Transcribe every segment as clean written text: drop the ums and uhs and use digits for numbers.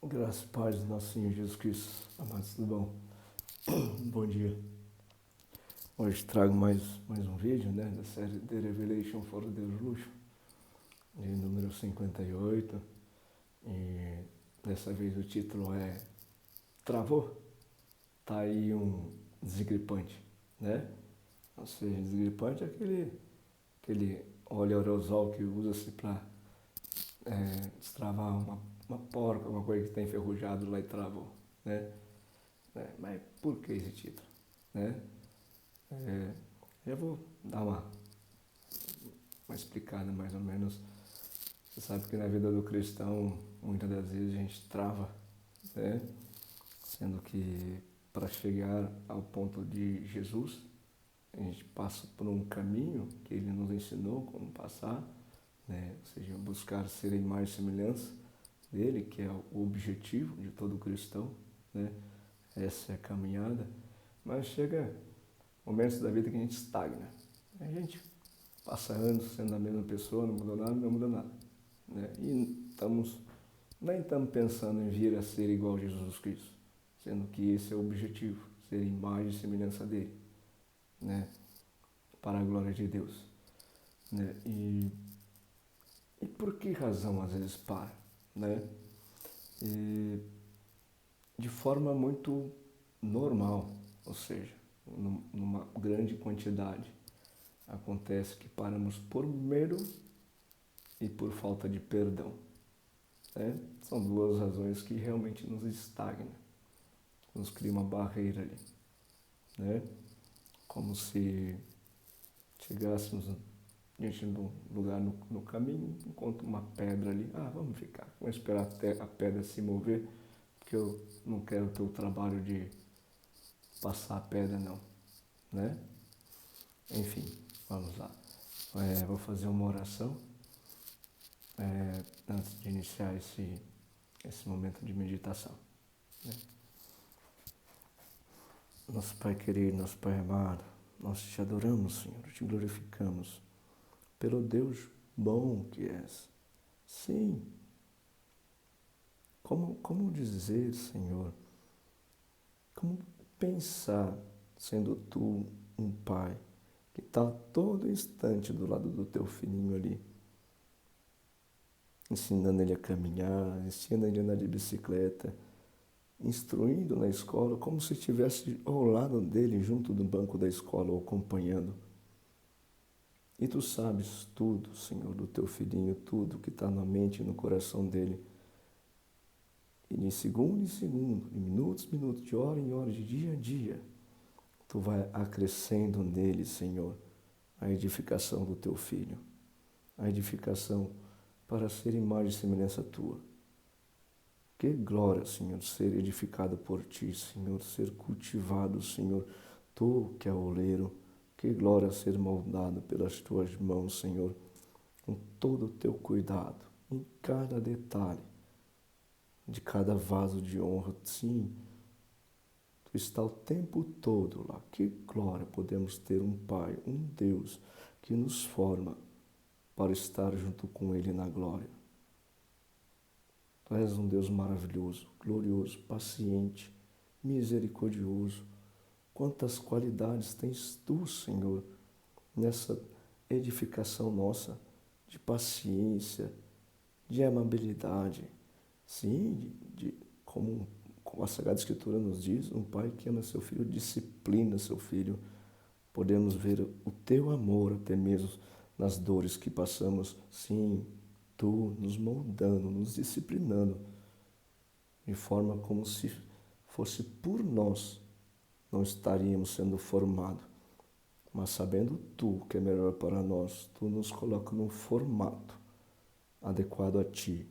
Graças e paz do nosso Senhor Jesus Cristo. Amados, tudo bom? Bom dia. Hoje trago mais um vídeo, da série The Revelation for the Revolution, de número 58. E dessa vez o título é Travou? Tá aí um desgripante, né? Ou seja, desgripante é aquele óleo aerosol que usa-se para destravar uma porca, uma coisa que está enferrujado lá e travou, né? Mas por que esse título, né? Eu vou dar uma explicada mais ou menos. Você sabe que na vida do cristão, muitas das vezes a gente trava, né? Sendo que para chegar ao ponto de Jesus, a gente passa por um caminho que ele nos ensinou como passar, né? Ou seja, buscar ser a imagem e semelhança dele, que é o objetivo de todo cristão, né? Essa é a caminhada. Mas chega momentos da vida que a gente estagna. A gente passa anos sendo a mesma pessoa, não muda nada, não muda nada, né? E nem estamos pensando em vir a ser igual a Jesus Cristo, sendo que esse é o objetivo, ser imagem e semelhança dele, né? Para a glória de Deus, né? E por que razão às vezes para, né? E de forma muito normal, ou seja, numa grande quantidade. Acontece que paramos por medo e por falta de perdão, né? São duas razões que realmente nos estagnam, nos cria uma barreira ali, né? Como se chegássemos diante de um lugar no caminho, encontra uma pedra ali, vamos ficar, vamos esperar até a pedra se mover, porque eu não quero ter o trabalho de passar a pedra não, né? Enfim, vamos lá. Vou fazer uma oração antes de iniciar esse momento de meditação, né? Nosso Pai querido, nosso Pai amado, nós te adoramos, Senhor, te glorificamos pelo Deus bom que és. Sim, como dizer, Senhor, como pensar, sendo tu um Pai que está a todo instante do lado do teu filhinho ali, ensinando ele a caminhar, ensinando ele a andar de bicicleta, instruindo na escola, como se estivesse ao lado dele, junto do banco da escola, o acompanhando. E tu sabes tudo, Senhor, do teu filhinho, tudo que está na mente e no coração dele. E de segundo em segundo, de minutos em minutos, de hora em hora, de dia a dia, tu vai acrescendo nele, Senhor, a edificação do teu filho, a edificação para ser imagem e semelhança tua. Que glória, Senhor, ser edificado por ti, Senhor, ser cultivado, Senhor, tu que é o oleiro. Que glória ser moldado pelas tuas mãos, Senhor, com todo o teu cuidado, em cada detalhe, de cada vaso de honra. Sim, tu está o tempo todo lá. Que glória podemos ter um Pai, um Deus que nos forma para estar junto com Ele na glória. Tu és um Deus maravilhoso, glorioso, paciente, misericordioso. Quantas qualidades tens tu, Senhor, nessa edificação nossa de paciência, de amabilidade. Sim, como a Sagrada Escritura nos diz, um pai que ama seu filho disciplina seu filho. Podemos ver o teu amor até mesmo nas dores que passamos. Sim, tu nos moldando, nos disciplinando, de forma como se fosse por nós, não estaríamos sendo formados. Mas sabendo tu que é melhor para nós, tu nos coloca num formato adequado a ti,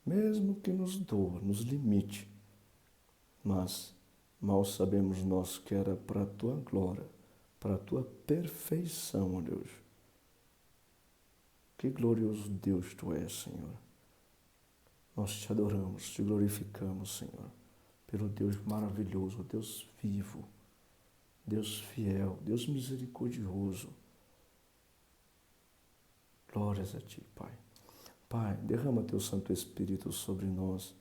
mesmo que nos doa, nos limite. Mas mal sabemos nós que era para a tua glória, para a tua perfeição, ó Deus. Que glorioso Deus tu és, Senhor. Nós te adoramos, te glorificamos, Senhor, pelo Deus maravilhoso, Deus vivo, Deus fiel, Deus misericordioso. Glórias a ti, Pai. Pai, derrama teu Santo Espírito sobre nós,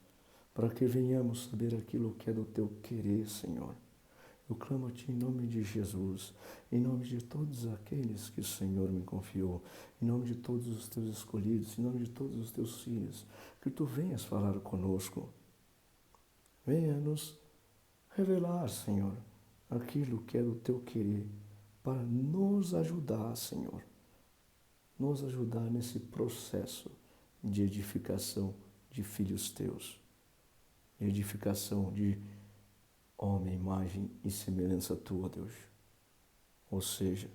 para que venhamos saber aquilo que é do teu querer, Senhor. Eu clamo a Ti em nome de Jesus, em nome de todos aqueles que o Senhor me confiou, em nome de todos os Teus escolhidos, em nome de todos os Teus filhos, que Tu venhas falar conosco. Venha nos revelar, Senhor, aquilo que é do Teu querer, para nos ajudar, Senhor, nos ajudar nesse processo de edificação de filhos Teus, de edificação de homem, imagem e semelhança Tua, Deus. Ou seja,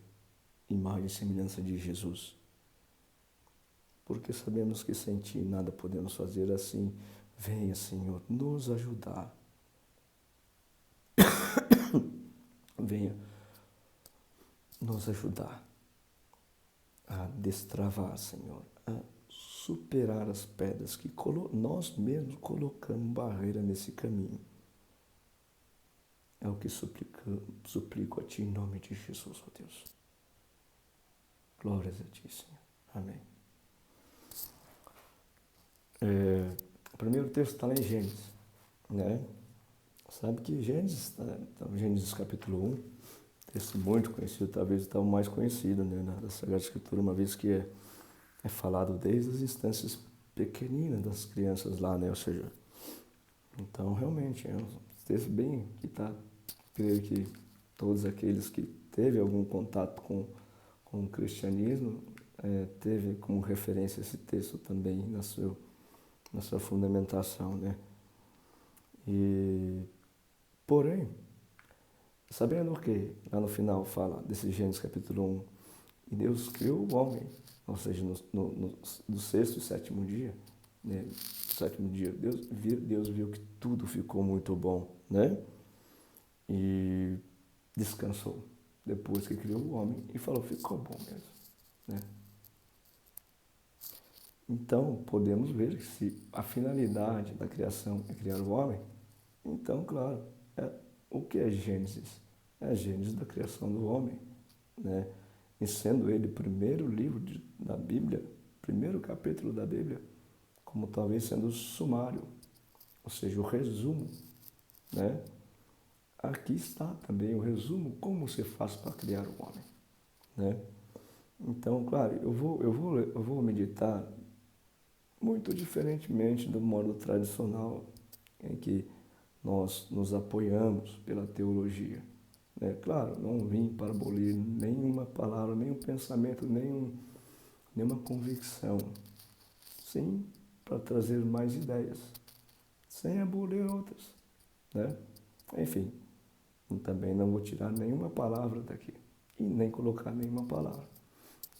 imagem e semelhança de Jesus. Porque sabemos que sem Ti nada podemos fazer assim. Venha, Senhor, nos ajudar. Venha nos ajudar a destravar, Senhor, a superar as pedras que nós mesmos colocamos barreira nesse caminho. É o que suplico a Ti em nome de Jesus, ó Deus. Glórias a Ti, Senhor. Amém. O primeiro texto está lá em Gênesis, né? Sabe que Gênesis, Gênesis capítulo 1, texto muito conhecido, talvez o mais conhecido, né, da Sagrada Escritura, uma vez que é falado desde as instâncias pequeninas das crianças lá, né? Ou seja, então realmente é um texto bem que está, creio que todos aqueles que teve algum contato com o cristianismo teve como referência esse texto também na sua fundamentação, né? Porém, sabendo que lá no final fala desse Gênesis capítulo 1, e Deus criou o homem, ou seja, no sexto e sétimo dia, né? No sétimo dia, Deus viu que tudo ficou muito bom, né? E descansou depois que criou o homem e falou, ficou bom mesmo, né? Então, podemos ver que se a finalidade da criação é criar o homem, então, claro, o que é Gênesis? É a Gênesis da criação do homem, né? E sendo ele o primeiro livro da Bíblia, primeiro capítulo da Bíblia, como talvez sendo o sumário, ou seja, o resumo, né? Aqui está também o resumo, como se faz para criar o homem, né? Então, claro, eu vou meditar muito diferentemente do modo tradicional em que nós nos apoiamos pela teologia. Né? Claro, não vim para abolir nenhuma palavra, nenhum pensamento, nenhuma convicção. Sim, para trazer mais ideias, sem abolir outras. Né? Enfim, também não vou tirar nenhuma palavra daqui e nem colocar nenhuma palavra.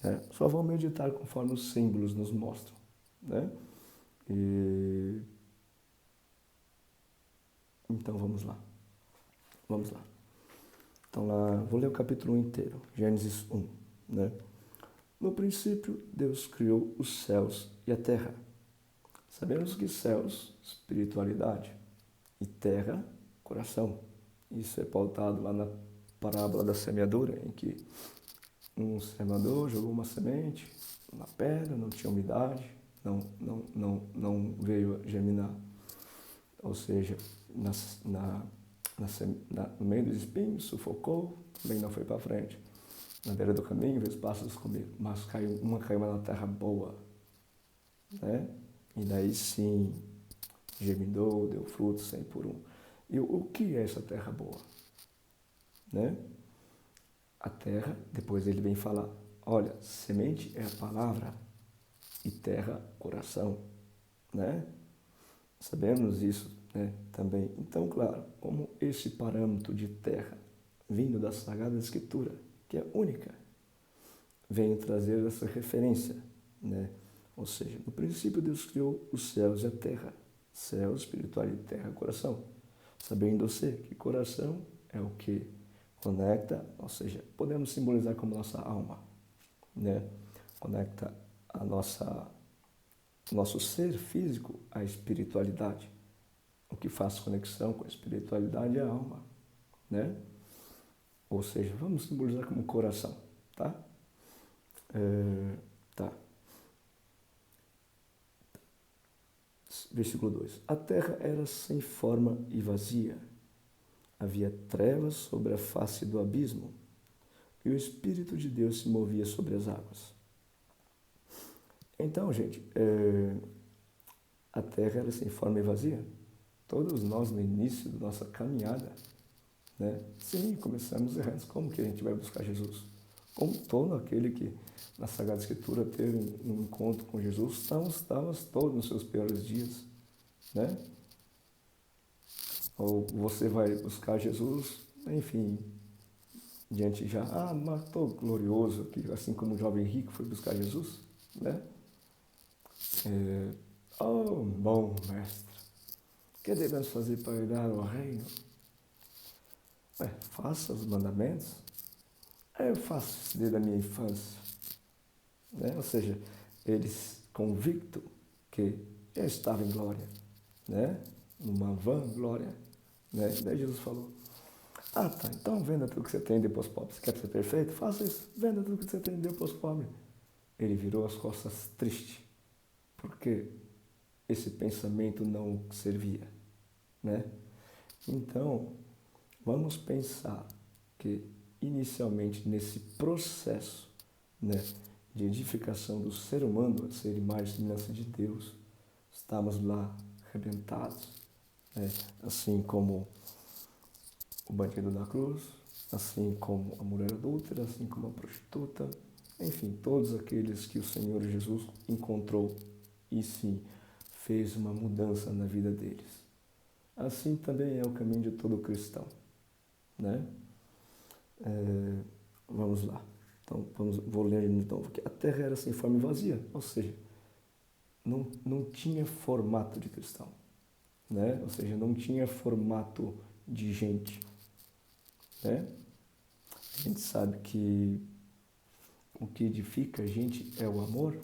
Né? Só vou meditar conforme os símbolos nos mostram. Né? Então vamos lá. Então lá, vou ler o capítulo 1 inteiro, Gênesis 1. Né? No princípio, Deus criou os céus e a terra. Sabemos que céus, espiritualidade, e terra, coração. Isso é pautado lá na parábola da semeadura, em que um semeador jogou uma semente na pedra, não tinha umidade, não veio a germinar. Ou seja, no meio dos espinhos, sufocou, também não foi para frente. Na beira do caminho, veio os pássaros comer, mas caiu na terra boa, né? E daí sim, germinou, deu fruto 100 por 1. E o que é essa terra boa? Né? A terra, depois ele vem falar, olha, semente é a palavra e terra, coração, né? Sabemos isso, né, também. Então, claro, como esse parâmetro de terra, vindo da Sagrada Escritura, que é única, vem trazer essa referência, né? Ou seja, no princípio Deus criou os céus e a terra, céu, espiritualidade, terra, coração. Sabendo-se que coração é o que conecta, ou seja, podemos simbolizar como nossa alma, né? Conecta nosso ser físico à espiritualidade. O que faz conexão com a espiritualidade é a alma, né? Ou seja, vamos simbolizar como coração, tá? Tá. versículo 2. A terra era sem forma e vazia. Havia trevas sobre a face do abismo, e o Espírito de Deus se movia sobre as águas. Então, gente, a terra era sem forma e vazia. Todos nós, no início da nossa caminhada, né? Sim, começamos errantes. Como que a gente vai buscar Jesus? Como todo aquele que na Sagrada Escritura teve um encontro com Jesus, estávamos todos nos seus piores dias, né? Ou você vai buscar Jesus, enfim, diante já, mas estou glorioso aqui, assim como o jovem rico foi buscar Jesus, né? Oh, bom mestre, o que devemos fazer para herdar o reino? Faça os mandamentos. Eu faço isso desde a minha infância, né? Ou seja, eles convicto que eu estava em glória, né? Numa vã glória, né? Daí Jesus falou, tá, então venda tudo que você tem e dê para os pobres. Você quer ser perfeito? Faça isso, venda tudo que você tem e dê para os pobres. Ele virou as costas triste, porque esse pensamento não servia, né? Então, vamos pensar que inicialmente nesse processo, né, de edificação do ser humano, a ser imagem e semelhança de Deus, estamos lá arrebentados, né? Assim como o bandido na cruz, assim como a mulher adúltera, assim como a prostituta, enfim, todos aqueles que o Senhor Jesus encontrou e sim fez uma mudança na vida deles. Assim também é o caminho de todo cristão, né? Vamos lá. Então, vou ler então aqui. A terra era sem forma e vazia, ou seja, não tinha formato de cristão, né? Ou seja, não tinha formato de gente, né? A gente sabe que o que edifica a gente é o amor,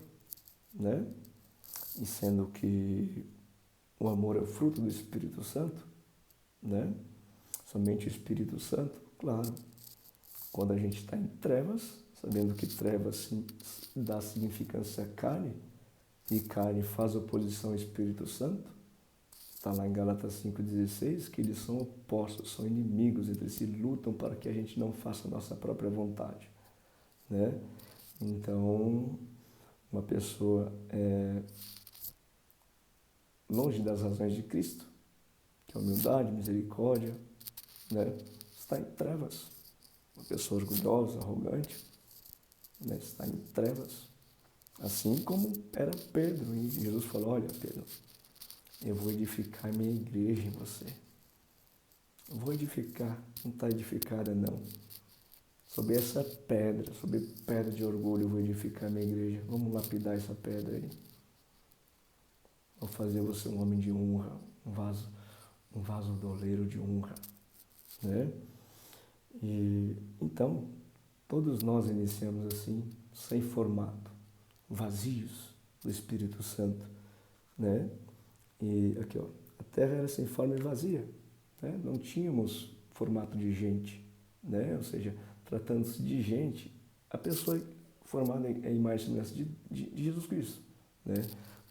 né? E sendo que o amor é o fruto do Espírito Santo, né? Somente o Espírito Santo, claro. Quando a gente está em trevas, sabendo que trevas dá significância à carne, e carne faz oposição ao Espírito Santo, está lá em Gálatas 5,16, que eles são opostos, são inimigos entre si, lutam para que a gente não faça a nossa própria vontade, né? Então, uma pessoa longe das razões de Cristo, que é humildade, misericórdia, né? Está em trevas. Uma pessoa orgulhosa, arrogante, né? Está em trevas. Assim como era Pedro. E Jesus falou, olha Pedro, eu vou edificar minha igreja em você. Eu vou edificar, não está edificada não. Sobre essa pedra, sobre pedra de orgulho, eu vou edificar minha igreja. Vamos lapidar essa pedra aí. Vou fazer você um homem de honra, um vaso doleiro de honra, né? E então, todos nós iniciamos assim, sem formato, vazios do Espírito Santo, né? E aqui, ó, a terra era sem forma e vazia, né? Não tínhamos formato de gente, né? Ou seja, tratando-se de gente, a pessoa formada em imagem e semelhança de Jesus Cristo, né?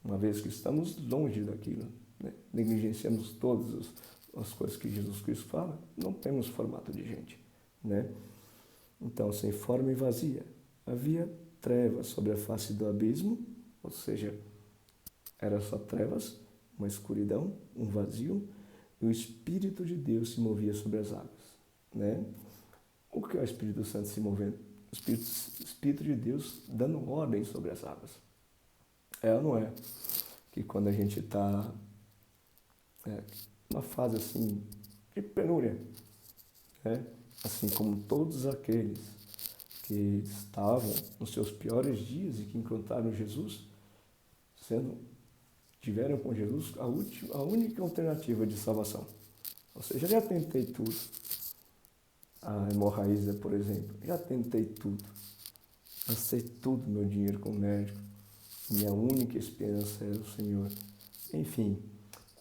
Uma vez que estamos longe daquilo, né? Negligenciamos todas as coisas que Jesus Cristo fala, não temos formato de gente, né? Então, sem forma e vazia, havia trevas sobre a face do abismo, ou seja, era só trevas, uma escuridão, um vazio, e o Espírito de Deus se movia sobre as águas, né? O que é o Espírito Santo se movendo? O Espírito de Deus dando ordem sobre as águas. É ou não é? Que quando a gente está numa fase assim de penúria, né? Assim como todos aqueles que estavam nos seus piores dias e que encontraram Jesus, tiveram com Jesus a única alternativa de salvação. Ou seja, já tentei tudo. A hemorraíza, por exemplo, já tentei tudo. Gastei tudo meu dinheiro com o médico. Minha única esperança era o Senhor. Enfim,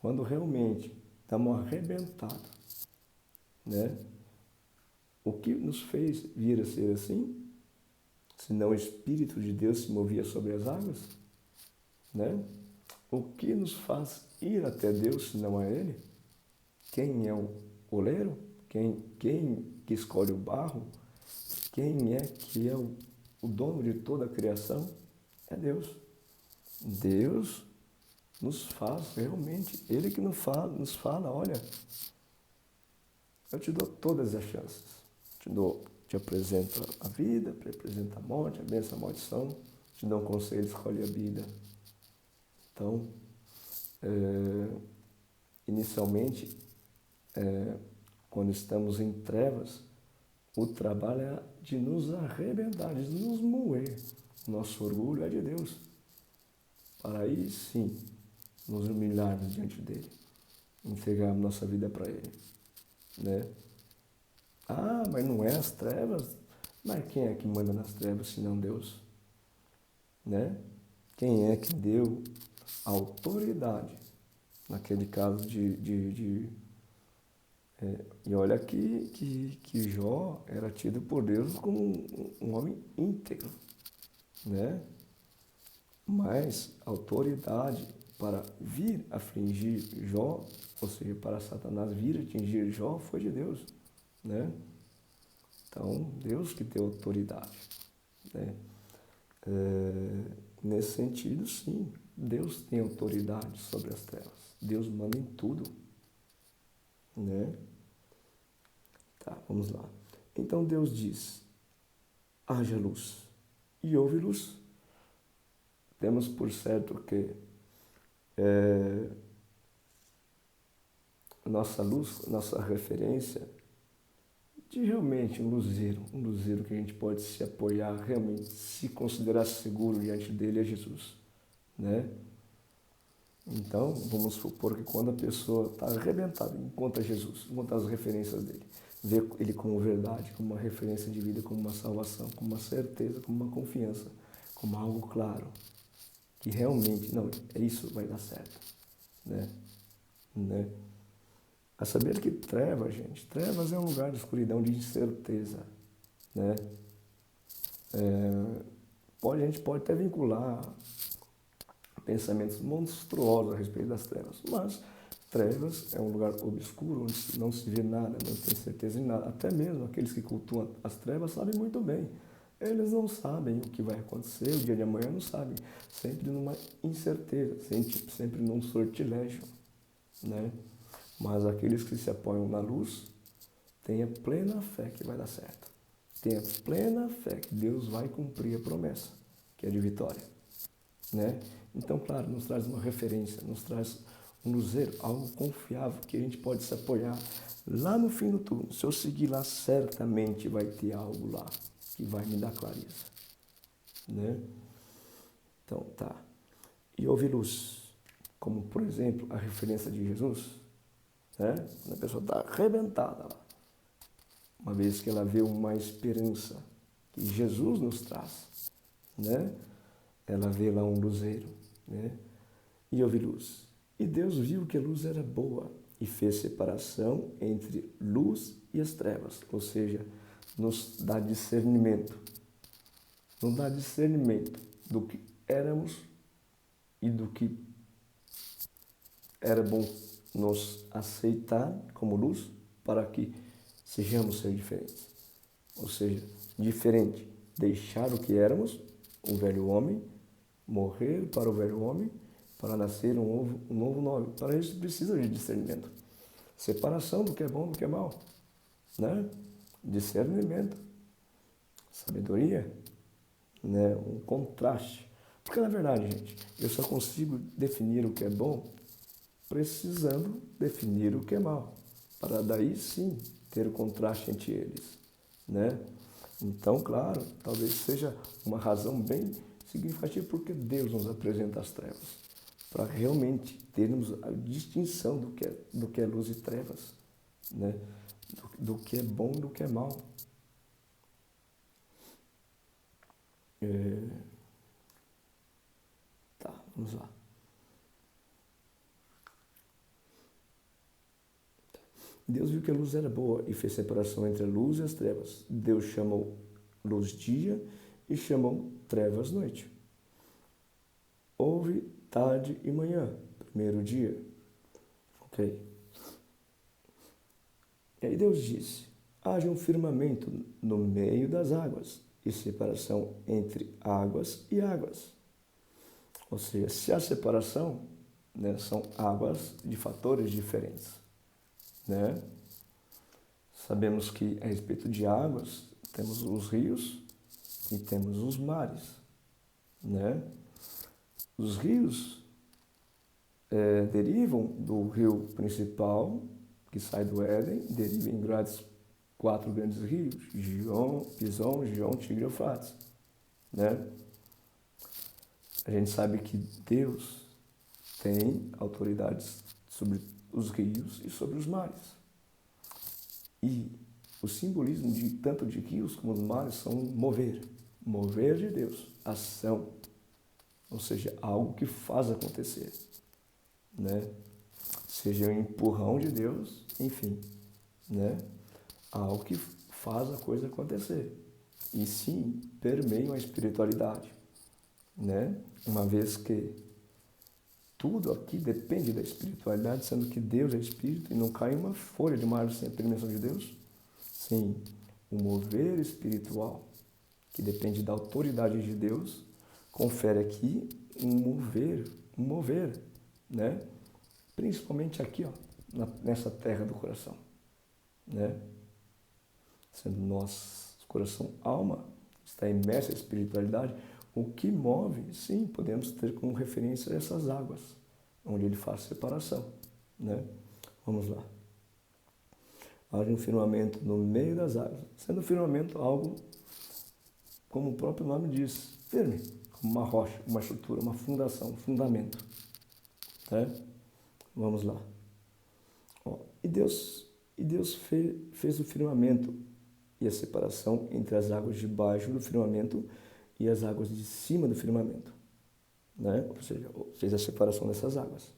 quando realmente estamos arrebentados, né? O que nos fez vir a ser assim? Senão o Espírito de Deus se movia sobre as águas, né? O que nos faz ir até Deus se não é Ele? Quem é o oleiro? Quem que escolhe o barro? Quem é que é o dono de toda a criação? É Deus. Deus nos faz realmente, Ele que nos fala, olha, eu te dou todas as chances. Te apresento a vida, te apresento a morte, a bênção, a maldição, te dou um conselho, escolhe a vida. Então, inicialmente, quando estamos em trevas, o trabalho é de nos arrebentar, de nos moer. Nosso orgulho é de Deus. Para aí sim, nos humilharmos diante dele, entregarmos nossa vida para ele, né? Ah, mas não é as trevas? Mas quem é que manda nas trevas senão Deus? Né? Quem é que deu autoridade? Naquele caso e olha que Jó era tido por Deus como um homem íntegro, né? Mas a autoridade para vir afligir Jó, ou seja, para Satanás vir atingir Jó, foi de Deus, né? Então, Deus que tem autoridade, né? Nesse sentido, sim, Deus tem autoridade sobre as trevas. Deus manda em tudo, né? Tá, vamos lá. Então Deus diz, haja luz e houve luz. Temos por certo que nossa luz, nossa referência de realmente um luzeiro que a gente pode se apoiar, realmente se considerar seguro diante dele é Jesus, né? Então, vamos supor que quando a pessoa está arrebentada, encontra Jesus, encontra as referências dele, vê ele como verdade, como uma referência de vida, como uma salvação, como uma certeza, como uma confiança, como algo claro, que realmente, não, é isso, vai dar certo, né? A saber que trevas é um lugar de escuridão, de incerteza, né? A gente pode até vincular pensamentos monstruosos a respeito das trevas, mas trevas é um lugar obscuro, onde não se vê nada, não tem certeza em nada. Até mesmo aqueles que cultuam as trevas sabem muito bem. Eles não sabem o que vai acontecer, o dia de amanhã não sabem. Sempre numa incerteza, sempre num sortilégio, né? Mas aqueles que se apoiam na luz, tenha plena fé que vai dar certo. Tenha plena fé que Deus vai cumprir a promessa, que é de vitória, né? Então, claro, nos traz uma referência, nos traz um luzeiro, algo confiável que a gente pode se apoiar lá no fim do túnel. Se eu seguir lá, certamente vai ter algo lá que vai me dar clareza, né? Então, tá. E houve luz, como, por exemplo, a referência de Jesus, né? Quando a pessoa está arrebentada lá, uma vez que ela vê uma esperança que Jesus nos traz, né? Ela vê lá um luzeiro, né? E houve luz. E Deus viu que a luz era boa e fez separação entre luz e as trevas, ou seja, nos dá discernimento. Nos dá discernimento do que éramos e do que era bom nos aceitar como luz para que sejamos ser diferentes. Ou seja, diferente, deixar o que éramos, o velho homem, morrer para o velho homem, para nascer um novo nome. Para isso precisa de discernimento. Separação do que é bom do que é mal, né? Discernimento, sabedoria, né? Um contraste. Porque na verdade, gente, eu só consigo definir o que é bom precisando definir o que é mal, para daí sim ter o contraste entre eles, né? Então, claro, talvez seja uma razão bem significativa porque Deus nos apresenta as trevas, para realmente termos a distinção do que é luz e trevas, né? Do que é bom e do que é mal. Tá, vamos lá. Deus viu que a luz era boa e fez separação entre a luz e as trevas. Deus chamou luz dia e chamou trevas noite. Houve tarde e manhã, primeiro dia. Ok? E aí Deus disse, haja um firmamento no meio das águas e separação entre águas e águas. Ou seja, se há separação, né, são águas de fatores diferentes, né? Sabemos que a respeito de águas, temos os rios e temos os mares, né? Os rios derivam do rio principal, que sai do Éden, deriva em quatro grandes rios, Pison, Gihon, Tigre e Eufrates, né? A gente sabe que Deus tem autoridades sobre os rios e sobre os mares. E o simbolismo de tanto de rios como de mares são mover de Deus, ação, ou seja, algo que faz acontecer, né? Seja um empurrão de Deus, enfim, né? Algo que faz a coisa acontecer. E sim, permeiam a espiritualidade, né? Uma vez que tudo aqui depende da espiritualidade, sendo que Deus é espírito e não cai uma folha de uma árvore sem a permissão de Deus. Sim, o mover espiritual, que depende da autoridade de Deus, confere aqui um mover, né? Principalmente aqui, ó, nessa terra do coração, né? Sendo nosso coração alma, está imersa em espiritualidade, o que move, sim, podemos ter como referência essas águas, onde ele faz separação, né? Vamos lá. Haja um firmamento no meio das águas, sendo o firmamento algo, como o próprio nome diz, firme, como uma rocha, uma estrutura, uma fundação, um fundamento, né? Vamos lá. Ó, e Deus fez o firmamento e a separação entre as águas de baixo do firmamento e as águas de cima do firmamento, né? Ou seja, fez a separação dessas águas.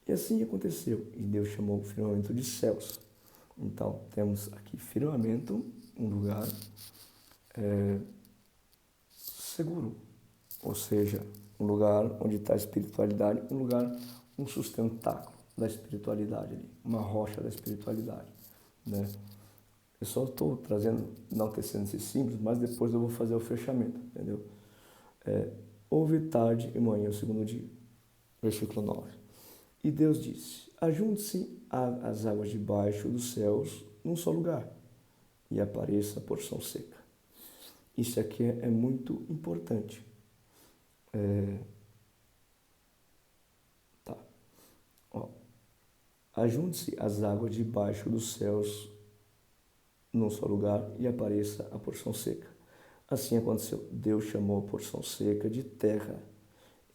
E assim aconteceu, e Deus chamou o firmamento de céus. Então, temos aqui firmamento, um lugar seguro, ou seja, um lugar onde está a espiritualidade, um sustentáculo da espiritualidade ali, uma rocha da espiritualidade, né? Eu só estou trazendo, enaltecendo esses símbolos, mas depois eu vou fazer o fechamento, entendeu? Houve tarde e manhã o segundo dia. Versículo 9. E Deus disse, ajunte-se as águas de baixo dos céus num só lugar, e apareça a porção seca. Isso aqui é muito importante. Tá. Ó. Ajunte-se as águas de baixo dos céus num só lugar e apareça a porção seca. Assim aconteceu. Deus chamou a porção seca de terra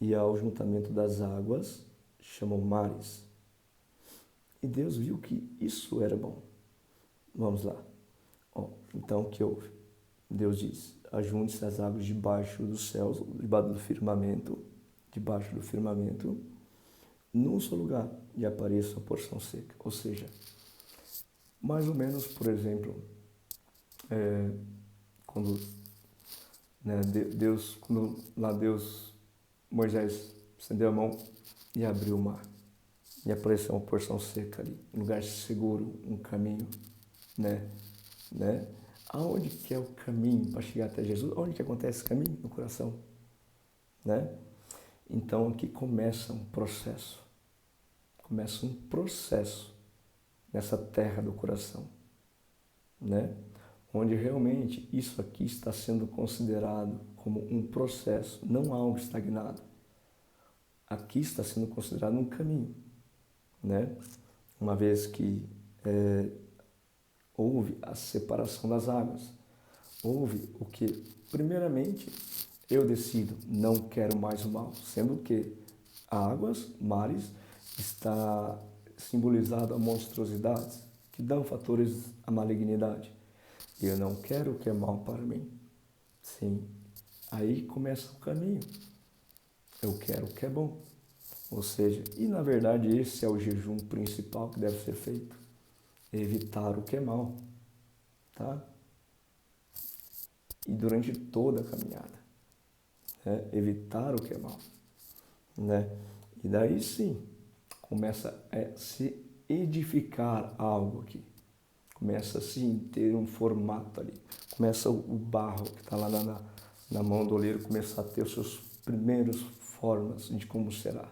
e ao juntamento das águas chamou mares. E Deus viu que isso era bom. Vamos lá. Ó, então o que houve? Deus disse, ajunte-se as águas debaixo dos céus, debaixo do firmamento, num só lugar e apareça a porção seca. Ou seja, mais ou menos, por exemplo, quando Moisés estendeu a mão e abriu o mar. E apareceu uma porção seca ali, um lugar seguro, um caminho, né? Aonde que é o caminho para chegar até Jesus? Onde que acontece esse caminho? No coração, né? Então aqui começa um processo nessa terra do coração, né? Onde realmente isso aqui está sendo considerado como um processo, não algo estagnado. Aqui está sendo considerado um caminho, né? Uma vez que houve a separação das águas, houve o que, primeiramente, eu decido, não quero mais o mal, sendo que águas, mares, está simbolizado a monstruosidades, que dão fatores à malignidade. E eu não quero o que é mal para mim. Sim, aí começa o caminho. Eu quero o que é bom. Ou seja, e na verdade esse é o jejum principal que deve ser feito. Evitar o que é mal, tá? E durante toda a caminhada, né? Evitar o que é mal. né? E daí sim, começa a se edificar algo aqui. Começa assim a ter um formato ali. Começa o barro que está lá na mão do oleiro, começar a ter os seus primeiros formas de como será,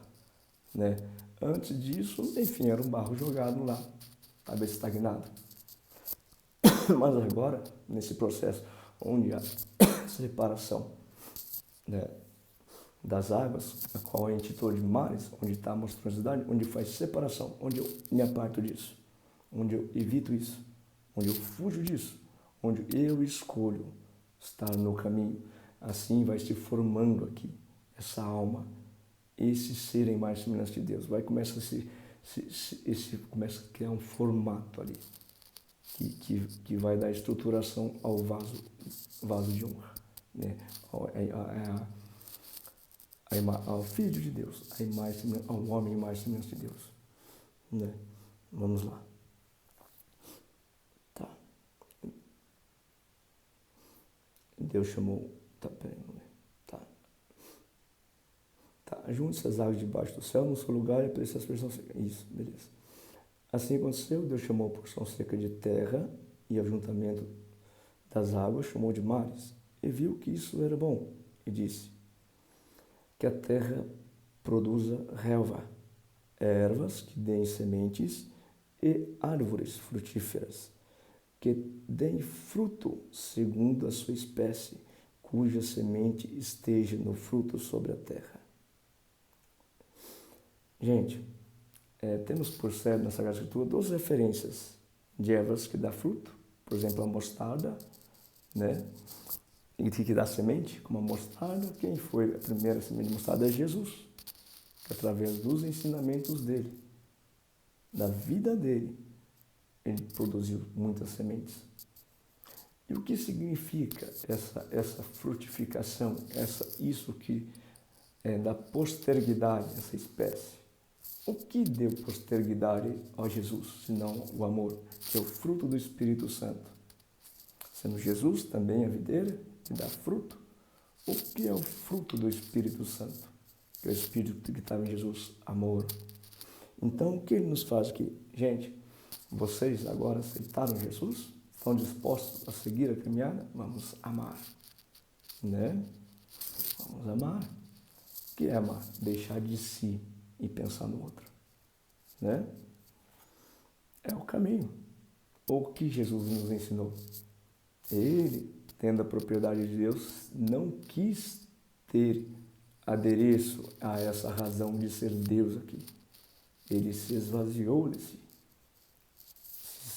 né? Antes disso, enfim, era um barro jogado lá, estava estagnado. Mas agora, nesse processo onde há separação, né, das águas, a qual é intitulado de mares, onde está a monstruosidade, onde faz separação, onde eu me aparto disso, onde eu evito isso, onde eu fujo disso, onde eu escolho estar no caminho. Assim vai se formando aqui essa alma, esse ser em mais semelhança de Deus. Vai começar começa a criar um formato ali, que vai dar estruturação ao vaso de honra, né? Ao Filho de Deus, ao homem mais semelhante de Deus, né? Vamos lá. Tá. Deus chamou. Tá, peraí, tá. Tá. Junte-se as águas debaixo do céu no seu lugar e apareça as porções secas. Isso, beleza. Assim aconteceu, Deus chamou a porção seca de terra e o ajuntamento das águas chamou de mares. E viu que isso era bom. E disse que a terra produza relva, ervas que deem sementes e árvores frutíferas, que deem fruto segundo a sua espécie, cuja semente esteja no fruto sobre a terra. Gente, temos por certo na Sagrada Escritura duas referências de ervas que dá fruto, por exemplo, a mostarda, né? E que dá semente, como a mostarda. Quem foi a primeira semente de mostarda? É Jesus, que através dos ensinamentos dele, da vida dele, ele produziu muitas sementes. E o que significa essa frutificação, isso que é da posteridade, essa espécie? O que deu posteridade a Jesus, senão o amor, que é o fruto do Espírito Santo? Sendo Jesus também a videira que dá fruto, o que é o fruto do Espírito Santo? Que é o Espírito que estava em Jesus, amor. Então, o que ele nos faz aqui? Gente, vocês agora aceitaram Jesus? Estão dispostos a seguir a caminhada? Vamos amar, né? Vamos amar. O que é amar? Deixar de si e pensar no outro, né? É o caminho. O que Jesus nos ensinou? Ele, tendo a propriedade de Deus, não quis ter adereço a essa razão de ser Deus aqui. Ele se esvaziou de si.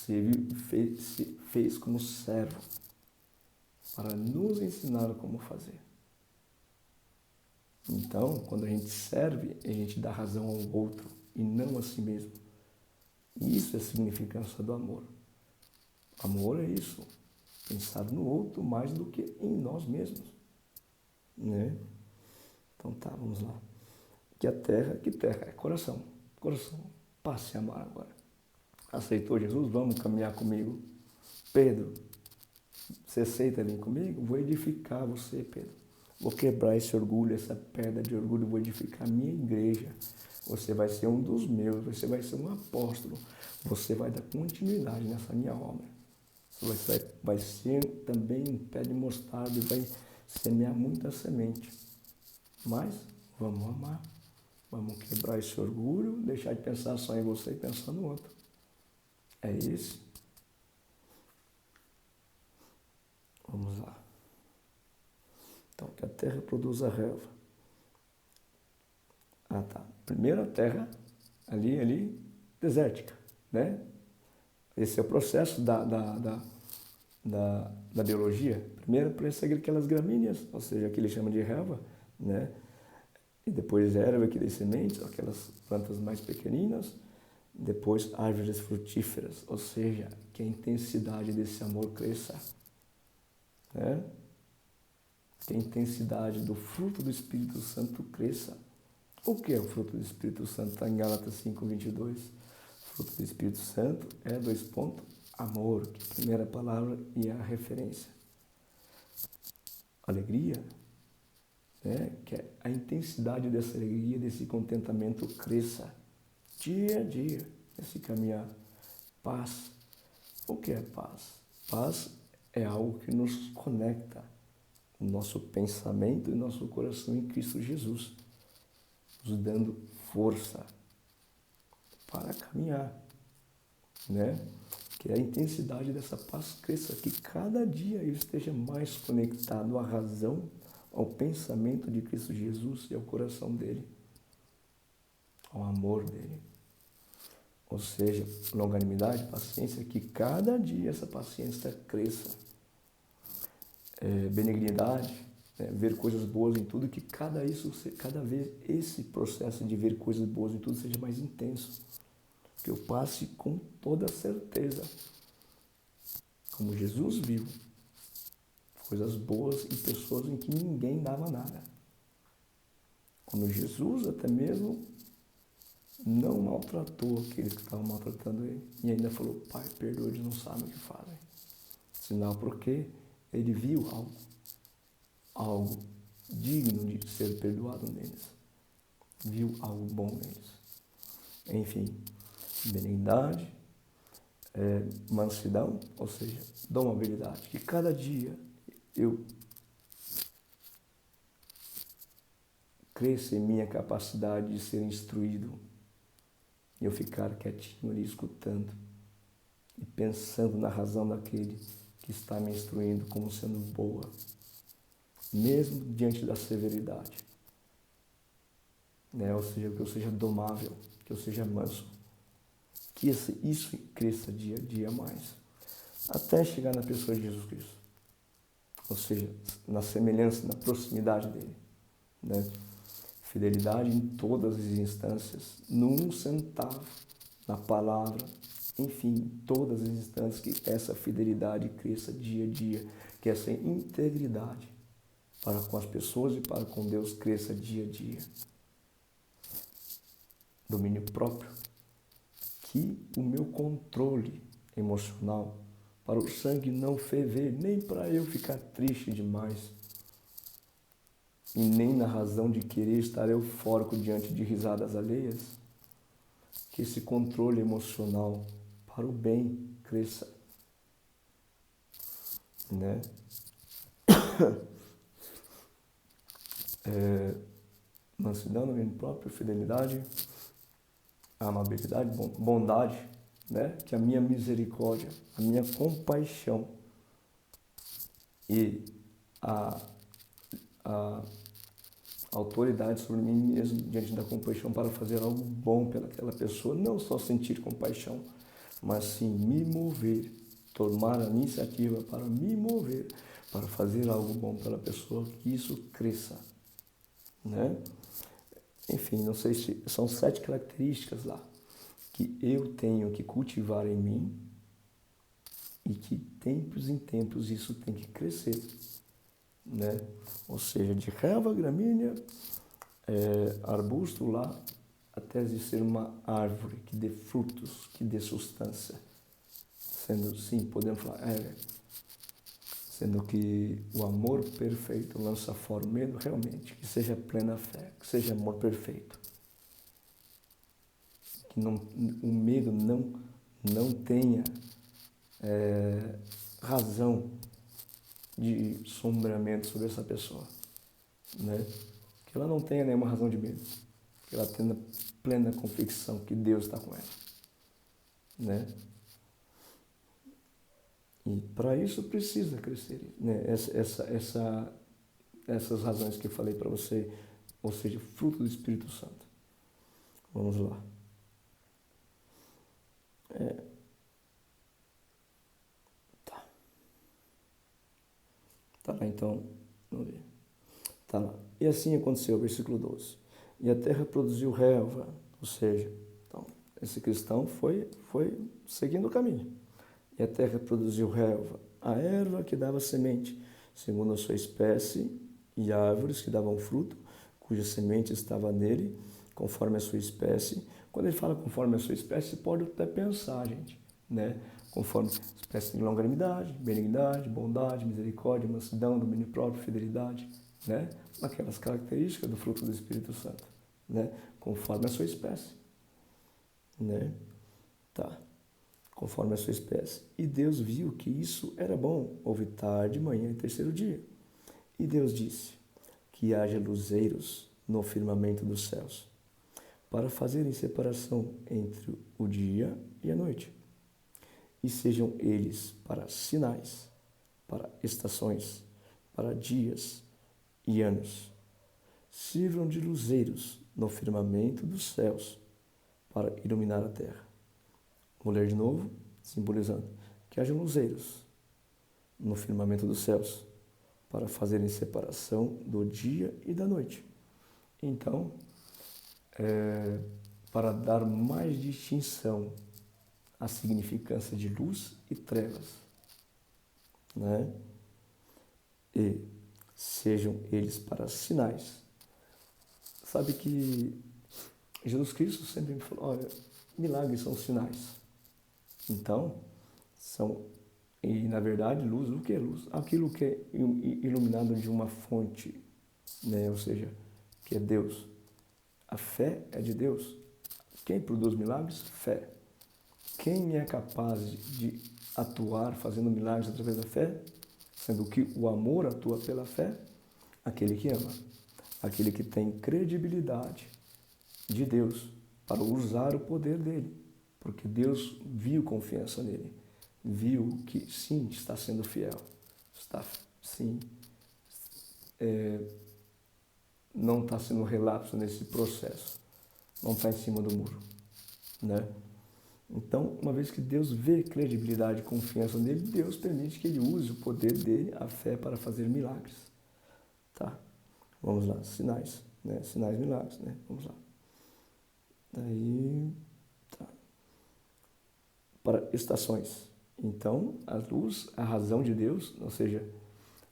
Se fez como servo para nos ensinar como fazer. Então, quando a gente serve, a gente dá razão ao outro e não a si mesmo. E isso é a significância do amor. Amor é isso, pensar no outro mais do que em nós mesmos, né? Então tá, vamos lá. Que terra é coração. Coração, passe a amar agora. Aceitou Jesus? Vamos caminhar comigo. Pedro, você aceita vir comigo? Vou edificar você, Pedro. Vou quebrar esse orgulho, essa pedra de orgulho, vou edificar a minha igreja. Você vai ser um dos meus, você vai ser um apóstolo. Você vai dar continuidade nessa minha obra. Você vai ser também um pé de mostarda e vai semear muita semente. Mas vamos amar. Vamos quebrar esse orgulho, deixar de pensar só em você e pensar no outro. É isso. Vamos lá. Então, que a terra produza relva. Ah, tá. Primeiro a terra, ali, desértica, né? Esse é o processo da biologia. Primeiro aparece aquelas gramíneas, ou seja, que ele chama de relva, né? E depois erva que dê sementes, aquelas plantas mais pequeninas. Depois árvores frutíferas, ou seja, que a intensidade desse amor cresça, né? Que a intensidade do fruto do Espírito Santo cresça. O que é o fruto do Espírito Santo? Está em Gálatas 5:22. O fruto do Espírito Santo é, amor, que é a primeira palavra e é a referência. Alegria, né? Que a intensidade dessa alegria, desse contentamento cresça dia a dia, nesse caminhar. Paz. O que é paz? Paz é algo que nos conecta, o nosso pensamento e nosso coração em Cristo Jesus, nos dando força para caminhar, né? Que a intensidade dessa paz cresça, que cada dia eu esteja mais conectado à razão, ao pensamento de Cristo Jesus e ao coração dele, ao amor dele. Ou seja, longanimidade, paciência, que cada dia essa paciência cresça. Benignidade, né? Ver coisas boas em tudo, que cada vez esse processo de ver coisas boas em tudo seja mais intenso. Que eu passe com toda certeza, como Jesus viu, coisas boas em pessoas em que ninguém dava nada. Como Jesus até mesmo não maltratou aqueles que estavam maltratando ele. E ainda falou, Pai, perdoa, eles não sabem o que fazem. Sinal porque ele viu algo digno de ser perdoado neles. Viu algo bom neles. Enfim, benignidade, mansidão, ou seja, domabilidade. Que cada dia eu cresça em minha capacidade de ser instruído e eu ficar quietinho ali escutando e pensando na razão daquele que está me instruindo como sendo boa, mesmo diante da severidade, né? Ou seja, que eu seja domável, que eu seja manso, que isso cresça dia a dia mais, até chegar na pessoa de Jesus Cristo, ou seja, na semelhança, na proximidade dele, né? Fidelidade em todas as instâncias, num centavo, na palavra, enfim, em todas as instâncias, que essa fidelidade cresça dia a dia, que essa integridade para com as pessoas e para com Deus cresça dia a dia. Domínio próprio, que o meu controle emocional para o sangue não ferver, nem para eu ficar triste demais, e nem na razão de querer estar eufórico diante de risadas alheias, que esse controle emocional para o bem cresça, né? Mansidão, domínio próprio, fidelidade, amabilidade, bondade, né? Que a minha misericórdia, a minha compaixão e a autoridade sobre mim mesmo diante da compaixão para fazer algo bom pelaquela pessoa, não só sentir compaixão, mas sim me mover, tomar a iniciativa para me mover, para fazer algo bom pela pessoa, que isso cresça, né? Enfim, não sei se são 7 características lá que eu tenho que cultivar em mim e que tempos em tempos isso tem que crescer, né? Ou seja, de relva, gramínea, arbusto lá, até de ser uma árvore que dê frutos, que dê substância. Sendo, sim, podemos falar, sendo que o amor perfeito lança fora o medo, realmente, que seja plena fé, que seja amor perfeito. Que não, o medo não tenha razão de sombreamento sobre essa pessoa, né? Que ela não tenha nenhuma razão de medo, que ela tenha plena convicção que Deus está com ela, né? E para isso precisa crescer, né? Essas razões que eu falei para você, ou seja, fruto do Espírito Santo. Vamos lá. Tá lá, então, vamos ver. Tá lá. E assim aconteceu, versículo 12. E a terra produziu relva, ou seja, então, esse cristão foi seguindo o caminho. E a terra produziu relva, a erva que dava semente, segundo a sua espécie, e árvores que davam fruto, cuja semente estava nele, conforme a sua espécie. Quando ele fala conforme a sua espécie, pode até pensar, gente, né? Conforme espécie de longanimidade, benignidade, bondade, misericórdia, mansidão, domínio próprio, fidelidade, né? Naquelas características do fruto do Espírito Santo, né? Conforme a sua espécie, né? Tá. Conforme a sua espécie. E Deus viu que isso era bom. Houve tarde, manhã e terceiro dia. E Deus disse que haja luzeiros no firmamento dos céus, para fazerem separação entre o dia e a noite, e sejam eles para sinais, para estações, para dias e anos. Sirvam de luzeiros no firmamento dos céus, para iluminar a terra. Vou ler de novo, simbolizando que haja luzeiros no firmamento dos céus, para fazerem separação do dia e da noite. Então, para dar mais distinção à significância de luz e trevas, né? E sejam eles para sinais. Sabe que Jesus Cristo sempre me falou, olha, milagres são sinais. Então, e na verdade, luz, o que é luz? Aquilo que é iluminado de uma fonte, né? Ou seja, que é Deus. A fé é de Deus. Quem produz milagres? Fé. Quem é capaz de atuar fazendo milagres através da fé? Sendo que o amor atua pela fé? Aquele que ama. Aquele que tem credibilidade de Deus para usar o poder dele. Porque Deus viu confiança nele. Viu que sim, está sendo fiel. Está, sim, não está sendo relapso nesse processo. Não está em cima do muro, né? Então, uma vez que Deus vê credibilidade e confiança nele, Deus permite que ele use o poder dele, a fé, para fazer milagres. Tá? Vamos lá, sinais, né? Sinais, milagres, né? Vamos lá. Daí, tá. Para estações. Então, a luz, a razão de Deus, ou seja,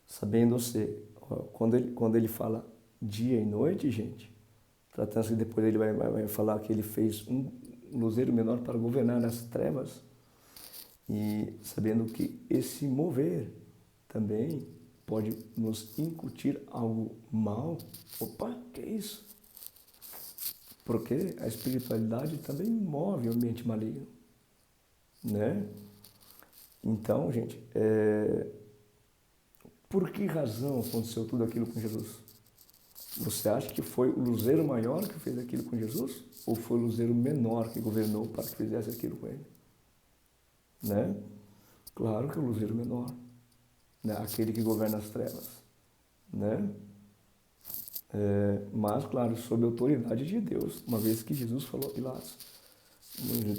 sabendo ser, quando ele fala dia e noite, gente, tratando-se que depois ele vai falar que ele fez um luzeiro menor para governar nas trevas, e sabendo que esse mover também pode nos incutir algo mal. Opa, que é isso? Porque a espiritualidade também move o ambiente maligno, né? Então, gente, por que razão aconteceu tudo aquilo com Jesus? Você acha que foi o luzeiro maior que fez aquilo com Jesus? Ou foi o luzeiro menor que governou para que fizesse aquilo com ele? Né? Claro que é o luzeiro menor, né? Aquele que governa as trevas, né? Mas, claro, sob a autoridade de Deus, uma vez que Jesus falou a Pilatos.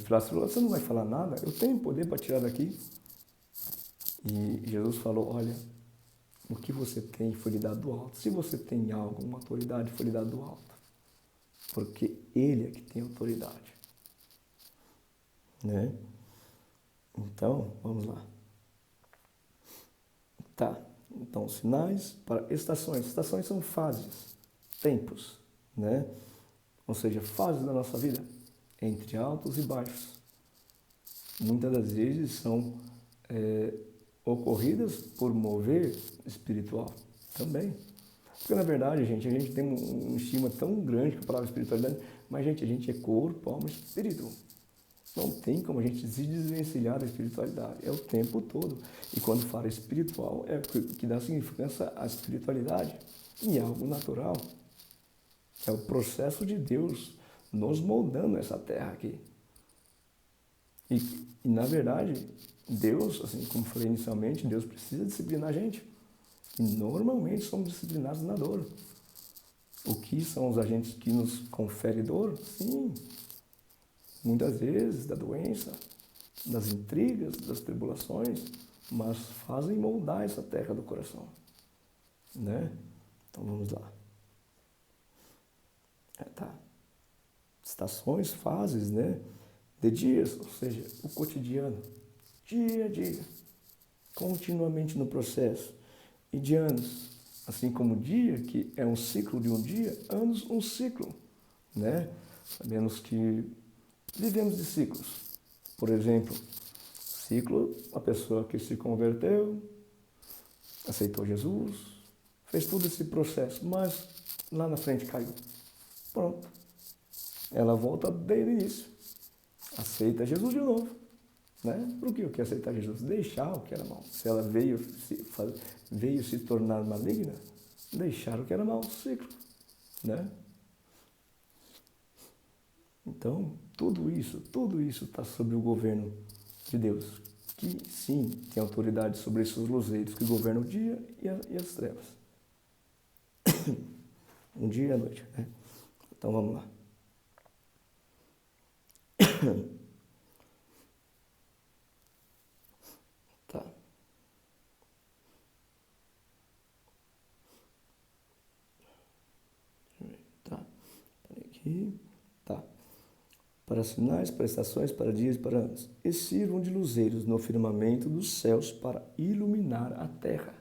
Pilatos falou, você não vai falar nada? Eu tenho poder para tirar daqui. E Jesus falou, olha, o que você tem foi lhe dado do alto. Se você tem algo, uma autoridade, foi lhe dado do alto. Porque ele é que tem autoridade, né? Então, vamos lá. Tá, então sinais para estações. Estações são fases, tempos, né? Ou seja, fases da nossa vida, entre altos e baixos. Muitas das vezes são ocorridas por mover espiritual também. Porque, na verdade, gente, a gente tem um estima tão grande com a palavra espiritualidade, mas, gente, a gente é corpo, alma e espírito. Não tem como a gente se desvencilhar da espiritualidade. É o tempo todo. E quando fala espiritual, é o que dá significância à espiritualidade. E é algo natural. É o processo de Deus nos moldando essa terra aqui. E na verdade, Deus, assim como falei inicialmente, Deus precisa disciplinar a gente. E normalmente somos disciplinados na dor. O que são os agentes que nos conferem dor? Sim, muitas vezes da doença, das intrigas, das tribulações, mas fazem moldar essa terra do coração, né? Então vamos lá. Tá. Estações, fases, né? De dias, ou seja, o cotidiano, dia a dia, continuamente no processo. E de anos, assim como dia, que é um ciclo de um dia, anos, um ciclo, né? Sabemos que vivemos de ciclos. Por exemplo, ciclo, a pessoa que se converteu, aceitou Jesus, fez todo esse processo, mas lá na frente caiu. Pronto. Ela volta desde o início. Aceita Jesus de novo. Né? Por que eu quero aceitar Jesus? Deixar o que era mal. Se ela veio se tornar maligna, deixar o que era mal, ciclo. Né? Então, tudo isso está sob o governo de Deus, que sim tem autoridade sobre esses luzeiros que governam o dia e as trevas. Um dia e a noite. Né? Então vamos lá. Tá. Tá. Peraí aqui. Tá. Para sinais, para estações, para dias e para anos. E sirvam de luzeiros no firmamento dos céus para iluminar a terra.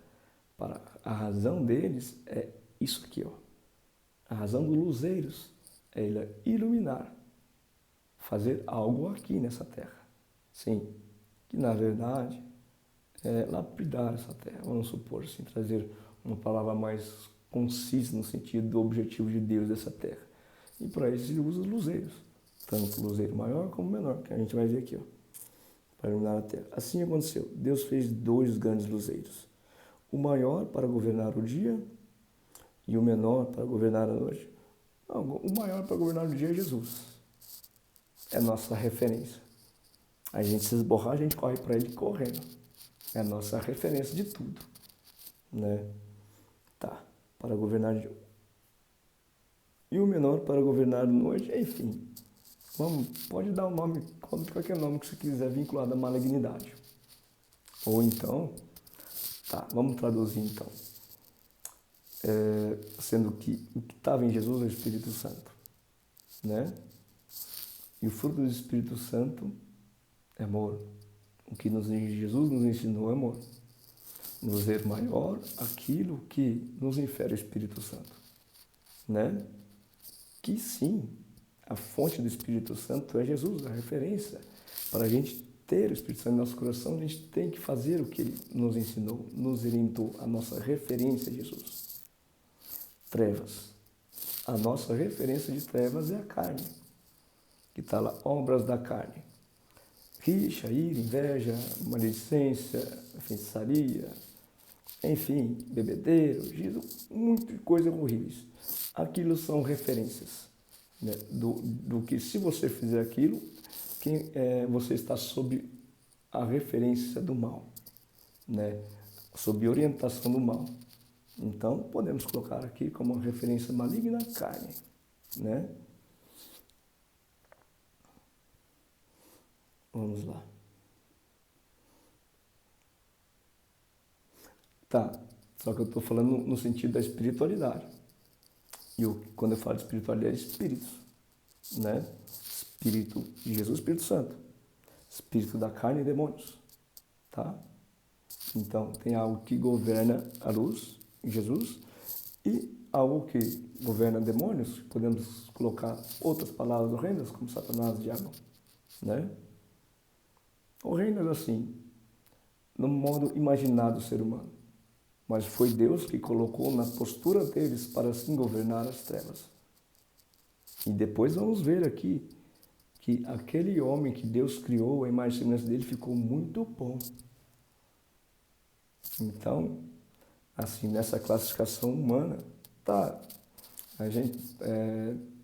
A razão deles é isso aqui, ó. A razão dos luzeiros é ele iluminar, fazer algo aqui nessa terra. Sim, que na verdade é lapidar essa terra, vamos supor assim, trazer uma palavra mais concisa no sentido do objetivo de Deus dessa terra. E para isso ele usa os luzeiros, tanto o luzeiro maior como o menor, que a gente vai ver aqui, ó, para iluminar a terra. Assim aconteceu, Deus fez 2 grandes luzeiros, o maior para governar o dia e o menor para governar a noite. Não, o maior para governar o dia é Jesus, é a nossa referência. A gente se esborrar, a gente corre para ele correndo. É a nossa referência de tudo, né? Tá, para governar de... E o menor para governar de noite, enfim. Pode dar um nome, qualquer nome que você quiser vinculado à malignidade. Ou então, tá, vamos traduzir então. Sendo que o que estava em Jesus é o Espírito Santo, né? E o fruto do Espírito Santo é amor. O que Jesus nos ensinou é amor. Nos ver maior aquilo que nos infere o Espírito Santo, né? Que sim, a fonte do Espírito Santo é Jesus, a referência. Para a gente ter o Espírito Santo no nosso coração, a gente tem que fazer o que ele nos ensinou, nos orientou. A nossa referência é Jesus. Trevas. A nossa referência de trevas é a carne, que está lá, obras da carne. Rixa, ira, inveja, maledicência, feitiçaria, enfim, bebedeiro, gizo, muitas coisas horríveis. Aquilo são referências, né, do que se você fizer aquilo, você está sob a referência do mal, né, sob orientação do mal. Então, podemos colocar aqui como referência maligna a carne, né? Vamos lá. Tá, só que eu estou falando no sentido da espiritualidade. E quando eu falo de espiritualidade, é espíritos, né? Espírito de Jesus, Espírito Santo. Espírito da carne e demônios, tá? Então, tem algo que governa a luz, Jesus, e algo que governa demônios, podemos colocar outras palavras horrendas, como Satanás, diabo, né? Horrendas assim, no modo imaginado do ser humano. Mas foi Deus que colocou na postura deles para assim governar as trevas. E depois vamos ver aqui que aquele homem que Deus criou, a imagem e semelhança dele, ficou muito bom. Então, assim, nessa classificação humana, tá, a gente,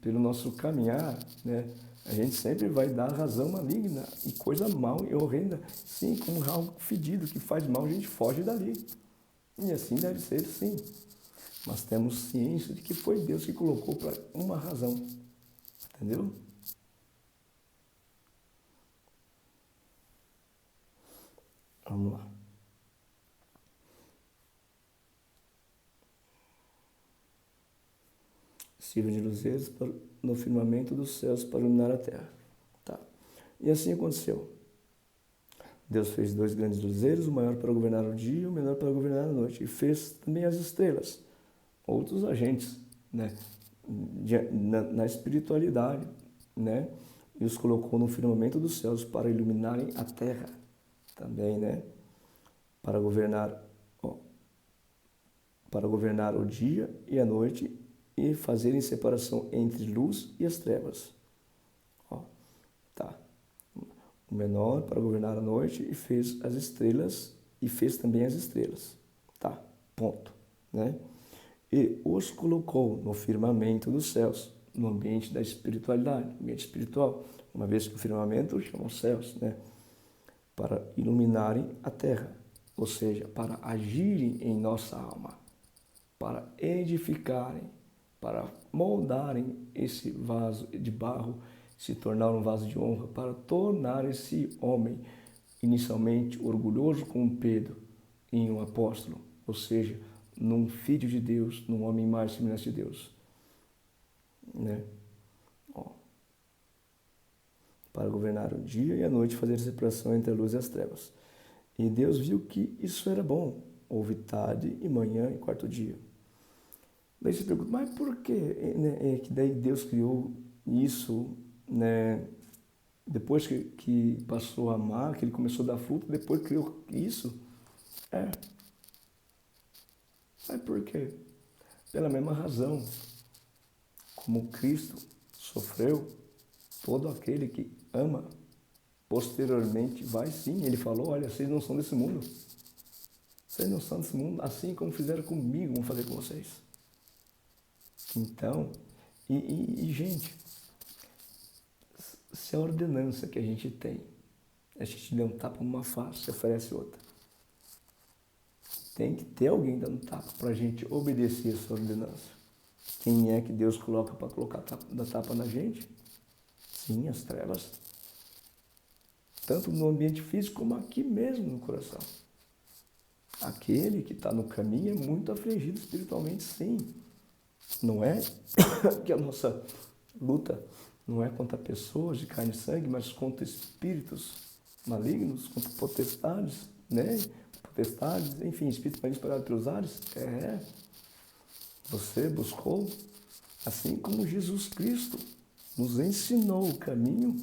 pelo nosso caminhar, né, a gente sempre vai dar razão maligna e coisa mal e horrenda, sim, como algo fedido que faz mal, a gente foge dali. E assim deve ser, sim. Mas temos ciência de que foi Deus que colocou para uma razão. Entendeu? Vamos lá. Sirva de luzeiros no firmamento dos céus para iluminar a terra. Tá. E assim aconteceu. Deus fez 2 grandes luzeiros, o maior para governar o dia e o menor para governar a noite. E fez também as estrelas, outros agentes, né, na espiritualidade, né, e os colocou no firmamento dos céus para iluminarem a terra também, né, para governar, para governar o dia e a noite e fazerem separação entre luz e as trevas. Ó, tá. O menor para governar a noite e fez as estrelas e fez também as estrelas. Tá, ponto, né? E os colocou no firmamento dos céus, no ambiente da espiritualidade, ambiente espiritual, uma vez que o firmamento chama os céus, né? Para iluminarem a terra, ou seja, para agirem em nossa alma, para edificarem, para moldarem esse vaso de barro, se tornar um vaso de honra, para tornar esse homem inicialmente orgulhoso como Pedro em um apóstolo, ou seja, num filho de Deus, num homem mais semelhante de Deus, né? Ó. Para governar o dia e a noite, fazer separação entre a luz e as trevas. E Deus viu que isso era bom. Houve tarde e manhã e quarto dia. Daí você pergunta, mas por quê? Né? Que daí Deus criou isso, né? Depois que passou a amar, que ele começou a dar fruto, depois criou isso? É. Mas por quê? Pela mesma razão. Como Cristo sofreu, todo aquele que ama, posteriormente vai sim. Ele falou, olha, vocês não são desse mundo. Vocês não são desse mundo, assim como fizeram comigo, vão fazer com vocês. Então, gente, se a ordenança que a gente tem, a gente dá um tapa numa face, se oferece outra. Tem que ter alguém dando tapa para a gente obedecer essa ordenança. Quem é que Deus coloca para colocar da tapa na gente? Sim, as trevas. Tanto no ambiente físico como aqui mesmo no coração. Aquele que está no caminho é muito afligido espiritualmente, sim. Não é que a nossa luta não é contra pessoas de carne e sangue, mas contra espíritos malignos, contra potestades, né? Potestades, enfim, espíritos malignos espalhados pelos ares. Você buscou, assim como Jesus Cristo nos ensinou o caminho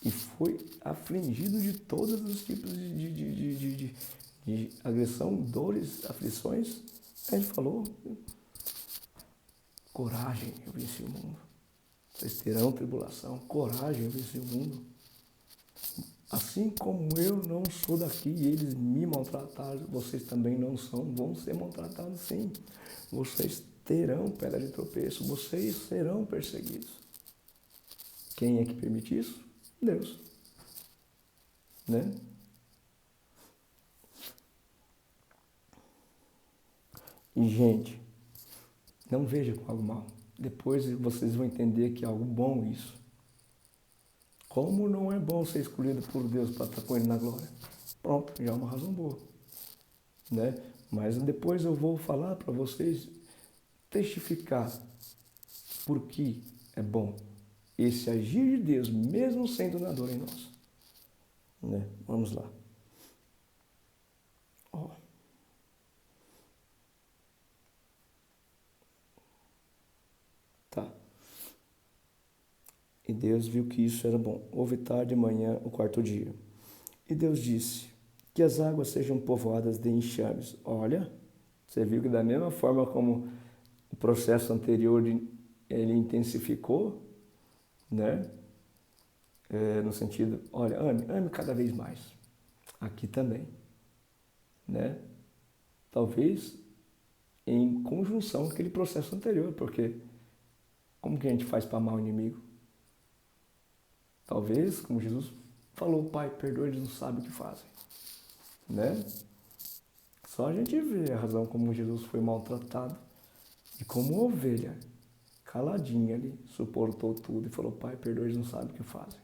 e foi afligido de todos os tipos de agressão, dores, aflições. Ele falou, coragem, eu venci o mundo. Vocês terão tribulação, coragem, eu venci o mundo. Assim como eu não sou daqui e eles me maltrataram, vocês também não são, vão ser maltratados sim. Vocês terão pedra de tropeço, vocês serão perseguidos. Quem é que permite isso? Deus. Né? E, gente, não veja com algo mal. Depois vocês vão entender que é algo bom isso. Como não é bom ser escolhido por Deus para estar com Ele na glória? Pronto, já é uma razão boa. Né? Mas depois eu vou falar para vocês, testificar por que é bom esse agir de Deus, mesmo sendo na dor em nós. Né? Vamos lá. Ó. Tá. E Deus viu que isso era bom. Houve tarde e manhã, o quarto dia. E Deus disse, que as águas sejam povoadas de enxames. Olha, você viu que da mesma forma como o processo anterior ele intensificou, né? No sentido, olha, ame cada vez mais. Aqui também, né? Talvez em conjunção com aquele processo anterior, porque como que a gente faz para amar o inimigo? Talvez, como Jesus falou, Pai, perdoa, eles não sabem o que fazem, né? Só a gente vê a razão como Jesus foi maltratado e como ovelha, caladinha ali, suportou tudo e falou, Pai, perdoa, eles não sabem o que fazem.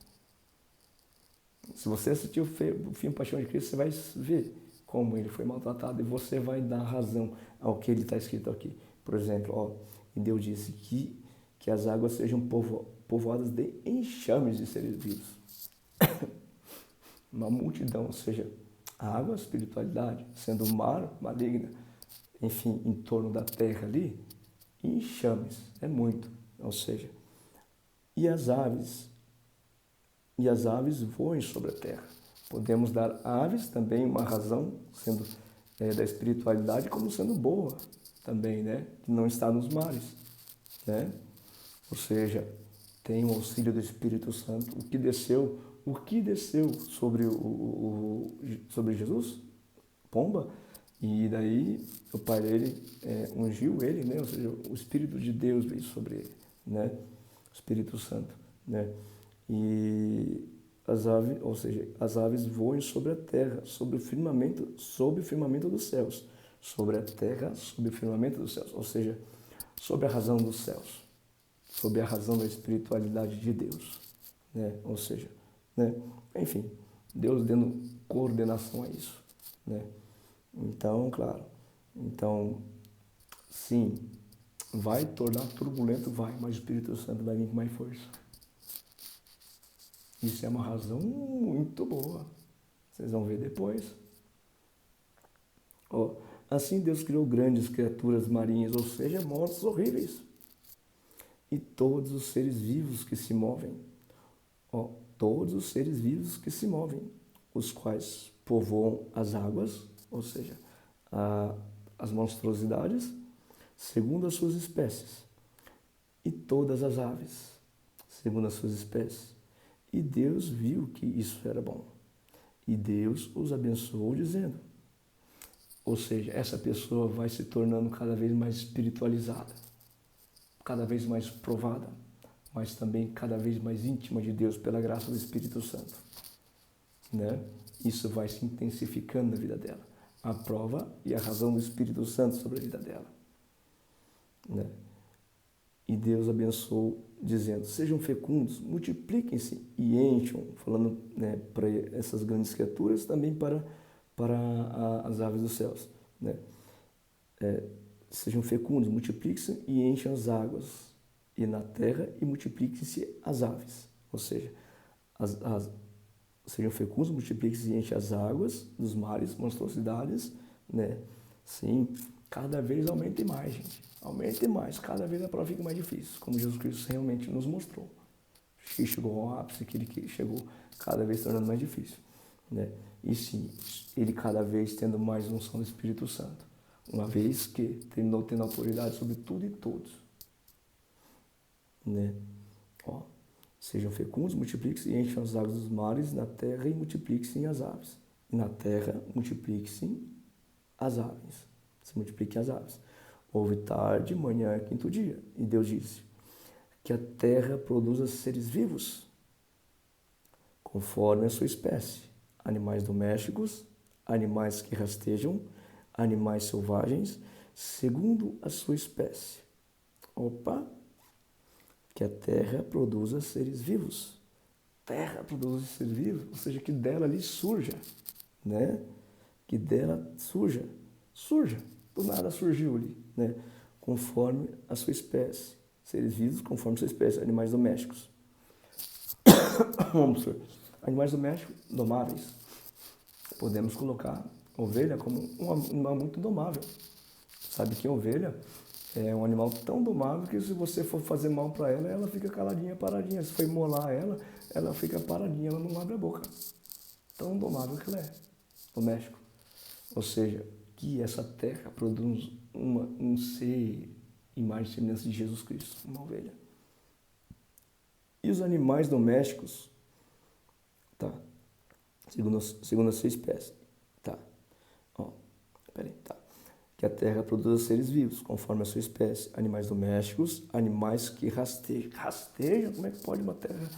Se você assistir o filme Paixão de Cristo, você vai ver como ele foi maltratado e você vai dar razão ao que ele está escrito aqui. Por exemplo, ó, e Deus disse que as águas sejam povoadas de enxames de seres vivos. Uma multidão, ou seja, a água, a espiritualidade, sendo o mar maligna, enfim, em torno da terra ali, enxames, é muito, ou seja, e as aves voem sobre a terra. Podemos dar aves também uma razão, sendo da espiritualidade, como sendo boa, também, né? Que não está nos mares, né? Ou seja, tem o auxílio do Espírito Santo. O que desceu sobre Jesus? Pomba. E daí o pai dele ungiu ele, né? Ou seja, o Espírito de Deus veio sobre ele, né? O Espírito Santo, né? E as aves, ou seja, as aves voam sobre a terra, sob o firmamento dos céus, sobre a terra, sob o firmamento dos céus, ou seja, sob a razão dos céus, sob a razão da espiritualidade de Deus, né? Ou seja, né? Enfim, Deus dando coordenação a isso, né? Então, claro, então, sim, vai tornar turbulento, vai, mas o Espírito Santo vai vir com mais força. Isso é uma razão muito boa. Vocês vão ver depois. Oh, assim Deus criou grandes criaturas marinhas, ou seja, monstros horríveis. E todos os seres vivos que se movem. Oh, todos os seres vivos que se movem, os quais povoam as águas, ou seja, as monstruosidades, segundo as suas espécies. E todas as aves, segundo as suas espécies. E Deus viu que isso era bom. E Deus os abençoou, dizendo. Ou seja, essa pessoa vai se tornando cada vez mais espiritualizada, cada vez mais provada, mas também cada vez mais íntima de Deus pela graça do Espírito Santo, né? Isso vai se intensificando na vida dela. A prova e a razão do Espírito Santo sobre a vida dela, né? E Deus abençoou, dizendo, sejam fecundos, multipliquem-se e encham, falando, né, para essas grandes criaturas, também para as aves dos céus, né? Sejam fecundos, multipliquem-se e encham as águas e na terra e multipliquem-se as aves. Ou seja, sejam fecundos, multipliquem-se e enchem as águas dos mares, monstruosidades, né? Sim, cada vez aumente mais, gente. Aumente mais, cada vez a prova fica mais difícil, como Jesus Cristo realmente nos mostrou. Que chegou ao ápice, que ele chegou cada vez tornando mais difícil, né? E sim, ele cada vez tendo mais unção do Espírito Santo, uma vez que terminou tendo autoridade sobre tudo e todos, né? Ó, sejam fecundos, multipliquem-se e encham as águas dos mares na terra e multipliquem-se as aves. E na terra multipliquem-se as aves. Se multipliquem as aves. Houve tarde, manhã, quinto dia. E Deus disse que a terra produza seres vivos, conforme a sua espécie. Animais domésticos, animais que rastejam, animais selvagens, segundo a sua espécie. Opa! Que a terra produza seres vivos. Terra produz seres vivos, ou seja, que dela ali surja, né? Que dela surja. Do nada surgiu ali, né? Conforme a sua espécie. Seres vivos conforme a sua espécie, animais domésticos. Vamos supor, animais domésticos domáveis. Podemos colocar ovelha como um animal muito domável. Sabe que a ovelha é um animal tão domável que se você for fazer mal para ela, ela fica caladinha, paradinha. Se for imolar ela fica paradinha, ela não abre a boca. Tão domável que ela é, doméstico. Ou seja, que essa terra produz um ser, imagem e semelhança de Jesus Cristo, uma ovelha. E os animais domésticos, tá? Segundo a sua espécie, tá? Ó, peraí, tá? Que a terra produza seres vivos, conforme a sua espécie, animais domésticos, animais que rastejam. Rastejam? Como é que pode uma terra,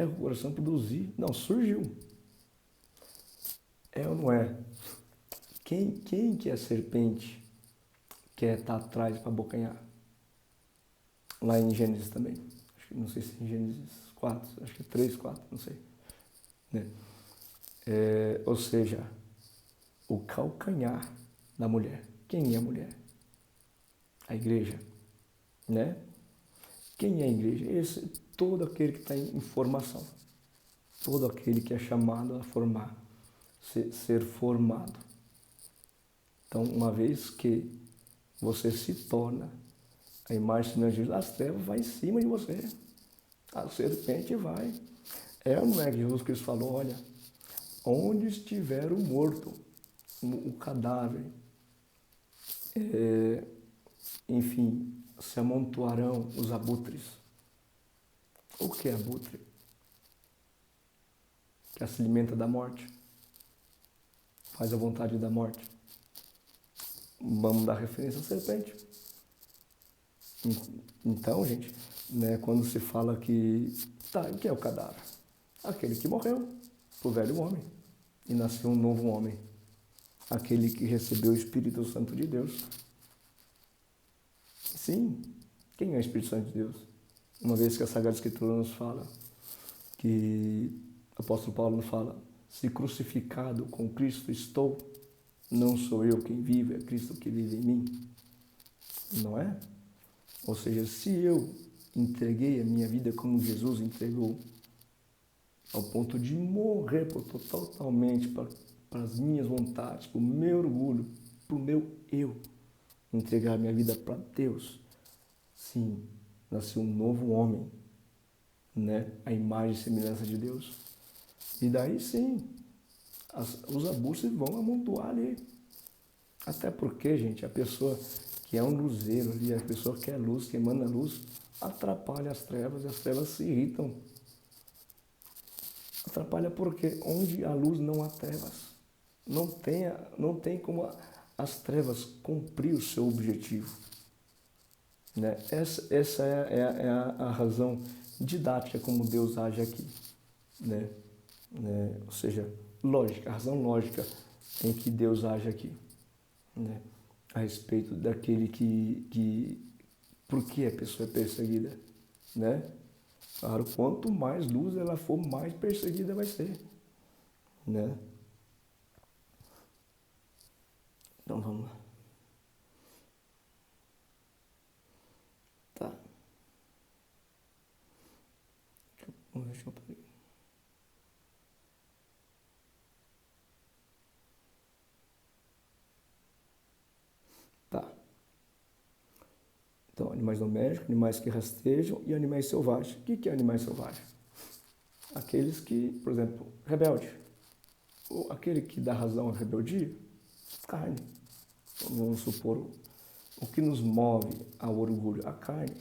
o coração produzir? Não, surgiu. É ou não é? Quem que é a serpente quer estar atrás para abocanhar? Lá em Gênesis também. Não sei se em Gênesis 4, acho que 3, 4, não sei. Né? Ou seja, o calcanhar da mulher. Quem é a mulher? A igreja, né? Quem é a igreja? Todo aquele que está em formação. Todo aquele que é chamado a formar, ser formado. Então, uma vez que você se torna a imagem de Jesus, as trevas vai em cima de você. A serpente vai. É ou não é que Jesus Cristo falou, olha, onde estiver o morto, o cadáver, enfim, se amontoarão os abutres. O que é abutre? Que se alimenta da morte, faz a vontade da morte. Vamos dar referência à serpente. Então, gente, né, quando se fala que, tá, o que é o cadáver? Aquele que morreu, o velho homem, e nasceu um novo homem. Aquele que recebeu o Espírito Santo de Deus. Sim, quem é o Espírito Santo de Deus? Uma vez que a Sagrada Escritura nos fala, que o apóstolo Paulo nos fala, se crucificado com Cristo estou, não sou eu quem vive, é Cristo que vive em mim. Não é? Ou seja, se eu entreguei a minha vida como Jesus entregou, ao ponto de morrer totalmente para as minhas vontades, para o meu orgulho, para o meu eu, entregar minha vida para Deus, sim, nasceu um novo homem, né? A imagem e semelhança de Deus. E daí sim, os abusos vão amontoar ali. Até porque, gente, a pessoa que é um luzeiro ali, a pessoa que é luz, que emana luz, atrapalha as trevas e as trevas se irritam. Atrapalha porque onde a luz não há trevas. Não tem como as trevas cumprir o seu objetivo. Né? Essa é a razão didática como Deus age aqui. Né? Ou seja, lógica, a razão lógica em que Deus age aqui. Né? A respeito daquele por que a pessoa é perseguida. Né? Claro, quanto mais luz ela for, mais perseguida vai ser. Né? Então vamos lá. Tá. Deixa eu pegar. Tá. Então, animais domésticos, animais que rastejam e animais selvagens. O que é animais selvagens? Aqueles que, por exemplo, rebelde. Ou aquele que dá razão à rebeldia, carne. Vamos supor, o que nos move ao orgulho? A carne.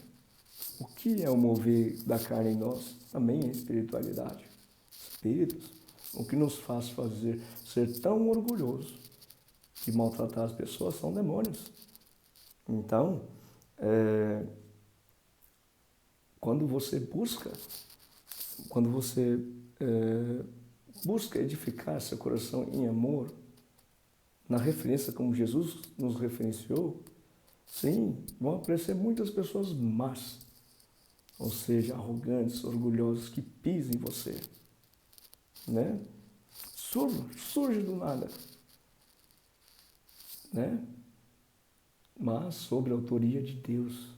O que é o mover da carne em nós? Também é espiritualidade. Espíritos. O que nos faz ser tão orgulhoso e maltratar as pessoas são demônios. Então, quando você busca edificar seu coração em amor, na referência como Jesus nos referenciou, sim, vão aparecer muitas pessoas más, ou seja, arrogantes, orgulhosos, que pisam em você, né? Surge do nada, né? Mas sobre a autoria de Deus.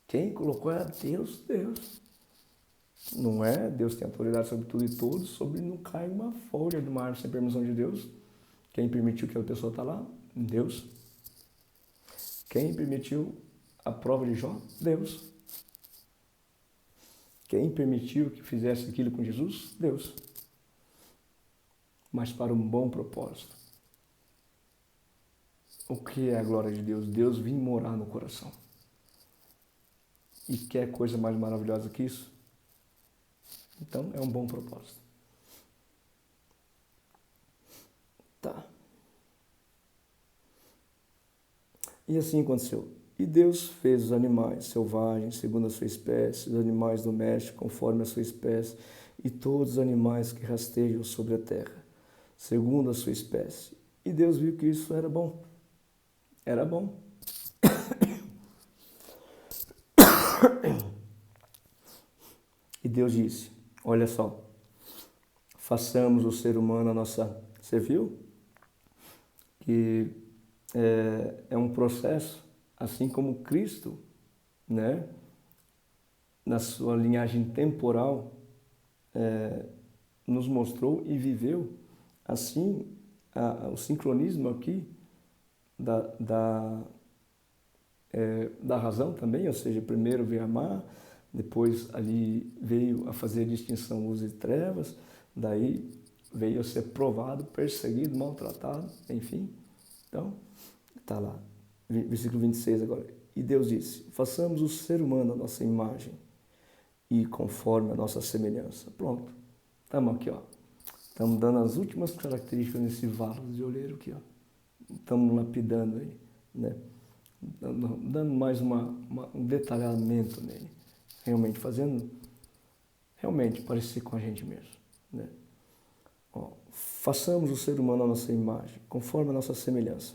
Quem colocou era Deus. Não é? Deus tem autoridade sobre tudo e todos, sobre não cair uma folha de uma árvore sem permissão de Deus. Quem permitiu que a pessoa está lá? Deus. Quem permitiu a prova de Jó? Deus. Quem permitiu que fizesse aquilo com Jesus? Deus. Mas para um bom propósito. O que é a glória de Deus? Deus vir morar no coração. E quer coisa mais maravilhosa que isso? Então, é um bom propósito. Tá. E assim aconteceu. E Deus fez os animais selvagens, segundo a sua espécie, os animais domésticos, conforme a sua espécie, e todos os animais que rastejam sobre a terra, segundo a sua espécie. E Deus viu que isso era bom. Era bom. E Deus disse, olha só, façamos o ser humano a nossa... Você viu? Que é um processo, assim como Cristo, né, na sua linhagem temporal, nos mostrou e viveu, assim, o sincronismo aqui da razão também, ou seja, primeiro veio amar, depois ali veio a fazer a distinção luz e trevas, daí veio a ser provado, perseguido, maltratado, enfim. Então, está lá, versículo 26 agora. E Deus disse, façamos o ser humano a nossa imagem e conforme a nossa semelhança. Pronto, estamos aqui, ó. Estamos dando as últimas características nesse vaso de oleiro aqui, ó. Estamos lapidando ele, né? Dando mais um detalhamento nele, realmente fazendo realmente parecer com a gente mesmo, né? Ó, façamos o ser humano a nossa imagem, conforme a nossa semelhança.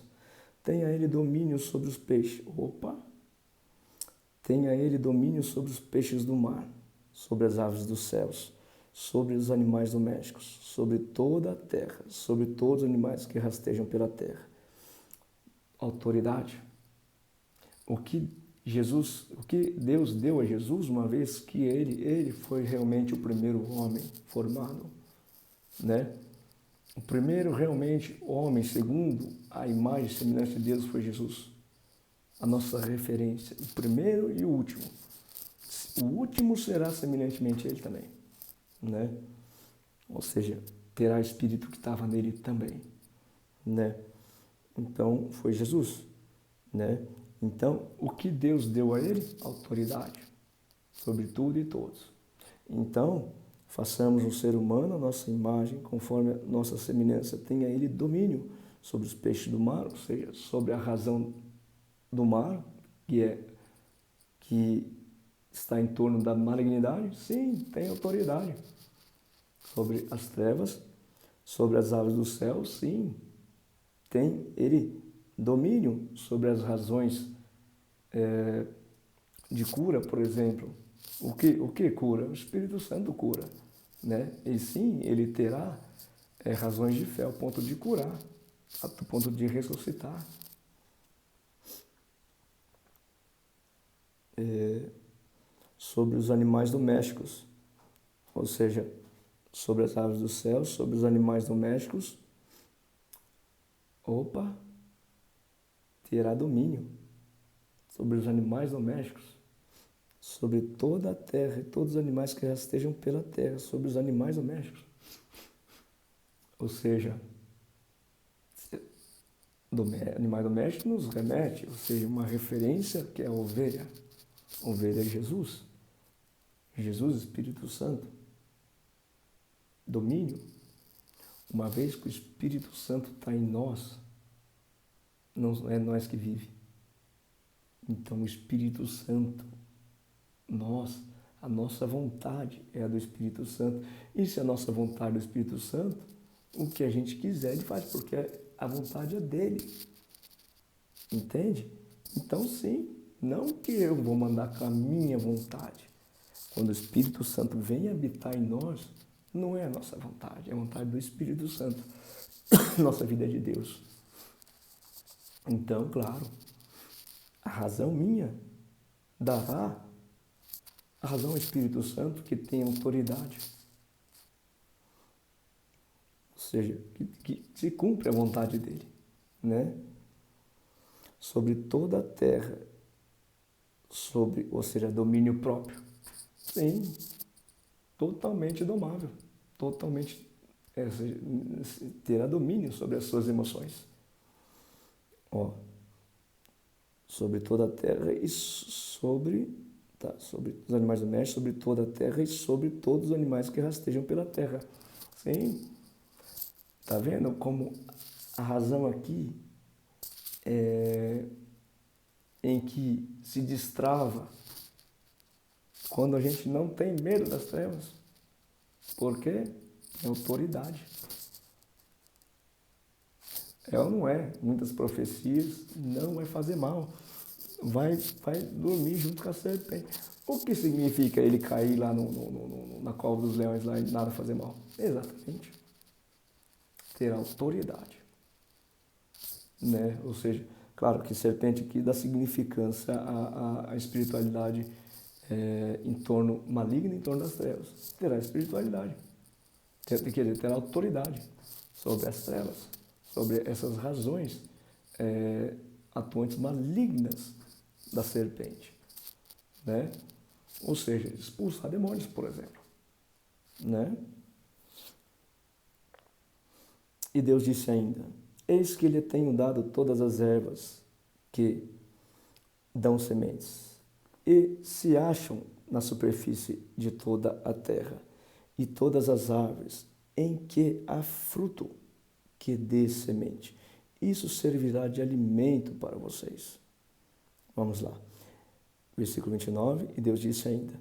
Tenha ele domínio sobre os peixes. Opa! Tenha ele domínio sobre os peixes do mar, sobre as aves dos céus, sobre os animais domésticos, sobre toda a terra, sobre todos os animais que rastejam pela terra. Autoridade. O que Deus deu a Jesus, uma vez que ele foi realmente o primeiro homem formado, né? O primeiro realmente homem, segundo a imagem e semelhança de Deus, foi Jesus. A nossa referência, o primeiro e o último. O último será semelhantemente a ele também, né? Ou seja, terá o Espírito que estava nele também, né? Então, foi Jesus, né? Então, o que Deus deu a ele? Autoridade sobre tudo e todos. Então, façamos o ser humano a nossa imagem, conforme a nossa semelhança. Tenha ele domínio sobre os peixes do mar, ou seja, sobre a razão do mar, que está em torno da malignidade. Sim, tem autoridade. Sobre as trevas, sobre as aves do céu, sim, tem ele domínio sobre as razões de cura, por exemplo. O que cura? O Espírito Santo cura, né? E sim, ele terá razões de fé ao ponto de curar, ao ponto de ressuscitar. Sobre os animais domésticos, ou seja, sobre as aves do céu, sobre os animais domésticos, terá domínio sobre os animais domésticos, sobre toda a terra e todos os animais que rastejam pela terra, sobre os animais domésticos. Ou seja, animais domésticos nos remete, ou seja, uma referência que é a ovelha. A ovelha é Jesus. Jesus, Espírito Santo. Domínio. Uma vez que o Espírito Santo está em nós, não é nós que vive. Então o Espírito Santo, a nossa vontade é a do Espírito Santo. E se a nossa vontade é do Espírito Santo, o que a gente quiser ele faz, porque a vontade é dele. Entende? Então sim, não que eu vou mandar com a minha vontade. Quando o Espírito Santo vem habitar em nós, não é a nossa vontade, é a vontade do Espírito Santo. Nossa vida é de Deus. Então, claro, a razão minha dará a razão ao Espírito Santo, que tem autoridade. Ou seja, que se cumpre a vontade dele, né? Sobre toda a terra, ou seja, domínio próprio. Sim, totalmente domável, totalmente terá domínio sobre as suas emoções. Ó, sobre toda a terra e sobre os animais domésticos, sobre toda a terra e sobre todos os animais que rastejam pela terra. Sim, tá vendo como a razão aqui é em que se destrava quando a gente não tem medo das trevas. Por quê? É autoridade. É ou não é? Muitas profecias não vai fazer mal. Vai dormir junto com a serpente. O que significa ele cair lá na cova dos leões lá e nada fazer mal? Exatamente. Ter autoridade. Né? Ou seja, claro que serpente aqui dá significância à espiritualidade em torno maligna, em torno das trevas. Terá espiritualidade. Terá autoridade sobre as trevas, sobre essas razões atuantes malignas da serpente, né? Ou seja, expulsar demônios, por exemplo, né? E Deus disse ainda, eis que lhe tenho dado todas as ervas que dão sementes, e se acham na superfície de toda a terra, e todas as árvores em que há fruto que dê semente. Isso servirá de alimento para vocês. Vamos lá. Versículo 29, e Deus disse ainda: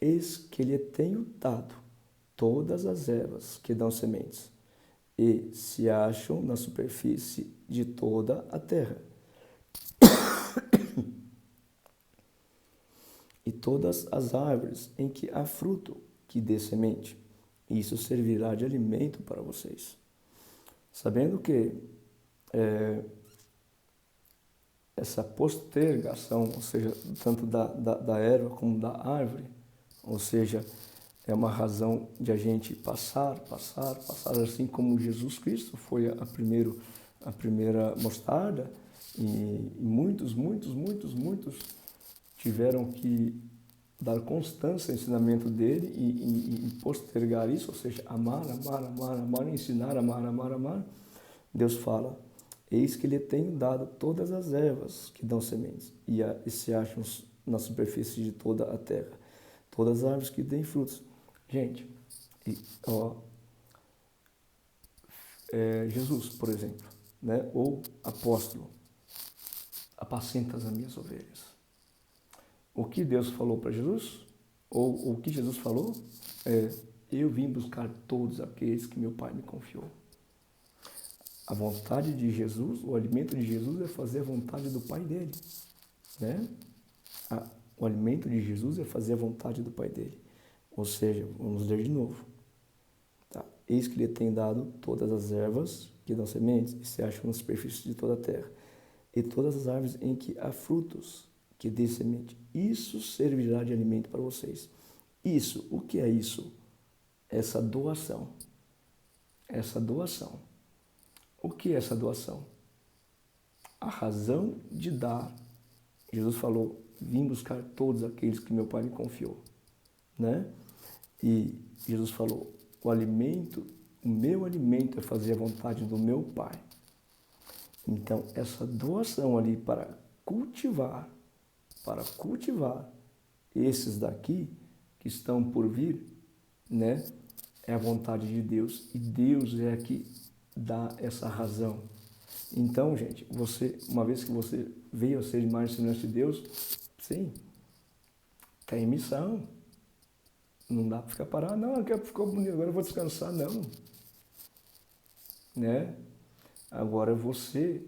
Eis que lhe tenho dado todas as ervas que dão sementes, e se acham na superfície de toda a terra, e todas as árvores em que há fruto que dê semente. Isso servirá de alimento para vocês. Sabendo que essa postergação, ou seja, tanto da erva como da árvore, ou seja, é uma razão de a gente passar, assim como Jesus Cristo foi a primeira mostarda, e muitos tiveram que dar constância ao ensinamento dele e postergar isso, ou seja, amar, ensinar, amar. Deus fala: Eis que lhe tenho dado todas as ervas que dão sementes, e se acham na superfície de toda a terra, todas as árvores que dêem frutos. Gente, Jesus, por exemplo, né? Ou apóstolo, apacenta as minhas ovelhas. O que Deus falou para Jesus, ou o que Jesus falou, eu vim buscar todos aqueles que meu Pai me confiou. A vontade de Jesus, o alimento de Jesus é fazer a vontade do Pai dele, né? O alimento de Jesus é fazer a vontade do Pai dele. Ou seja, vamos ler de novo. Tá? Eis que lhe tem dado todas as ervas que dão sementes e se acham na superfície de toda a terra, e todas as árvores em que há frutos que dê semente. Isso servirá de alimento para vocês. Isso, o que é isso? Essa doação. Essa doação. O que é essa doação? A razão de dar. Jesus falou: vim buscar todos aqueles que meu Pai me confiou, né? E Jesus falou: o meu alimento é fazer a vontade do meu Pai. Então, essa doação ali para cultivar esses daqui que estão por vir, né? É a vontade de Deus, e Deus é que dá essa razão. Então, gente, uma vez que você veio a ser imagem e semelhança de Deus, sim, tem missão. Não dá para ficar parado, não, ficou bonito, agora eu vou descansar, não. Né? Agora você,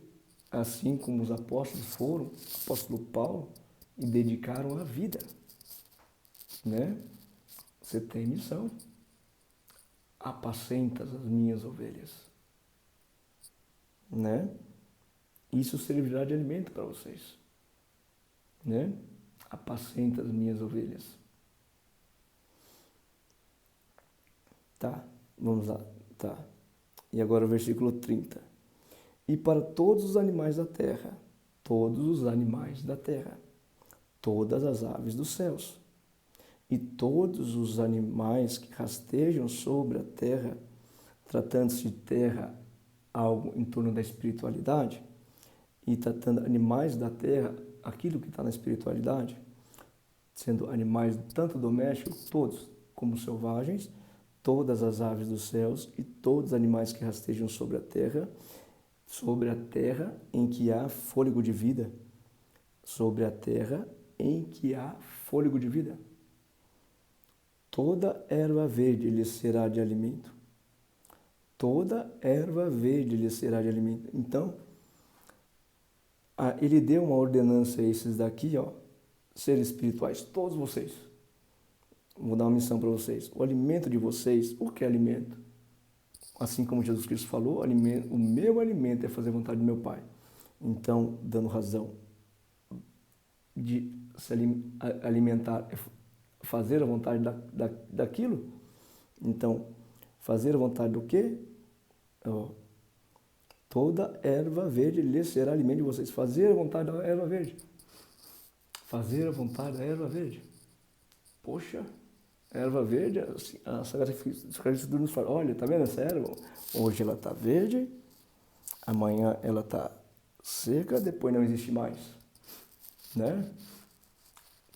assim como os apóstolos foram, apóstolo Paulo, e dedicaram a vida, né? Você tem missão. Apacentas as minhas ovelhas, né? Isso servirá de alimento para vocês, né? Apacenta as minhas ovelhas. Tá, vamos lá, tá. E agora o versículo 30. E para todos os animais da terra, todas as aves dos céus, e todos os animais que rastejam sobre a terra, tratando-se de terra, algo em torno da espiritualidade, e tratando animais da terra, aquilo que está na espiritualidade, sendo animais tanto domésticos, todos, como selvagens, todas as aves dos céus e todos os animais que rastejam sobre a terra em que há fôlego de vida, sobre a terra em que há fôlego de vida. Toda erva verde lhe será de alimento. Toda erva verde lhe será de alimento. Então, ele deu uma ordenança a esses daqui, seres espirituais, todos vocês. Vou dar uma missão para vocês. O alimento de vocês, o que é alimento? Assim como Jesus Cristo falou, o meu alimento é fazer a vontade do meu Pai. Então, dando razão de se alimentar, fazer a vontade daquilo. Então, fazer a vontade do quê? Toda erva verde lhe será alimento de vocês. Fazer a vontade da erva verde. Fazer a vontade da erva verde. Poxa, erva verde, assim, a Sagrada Escritura nos fala: olha, tá vendo essa erva? Hoje ela está verde, amanhã ela está seca, depois não existe mais. né?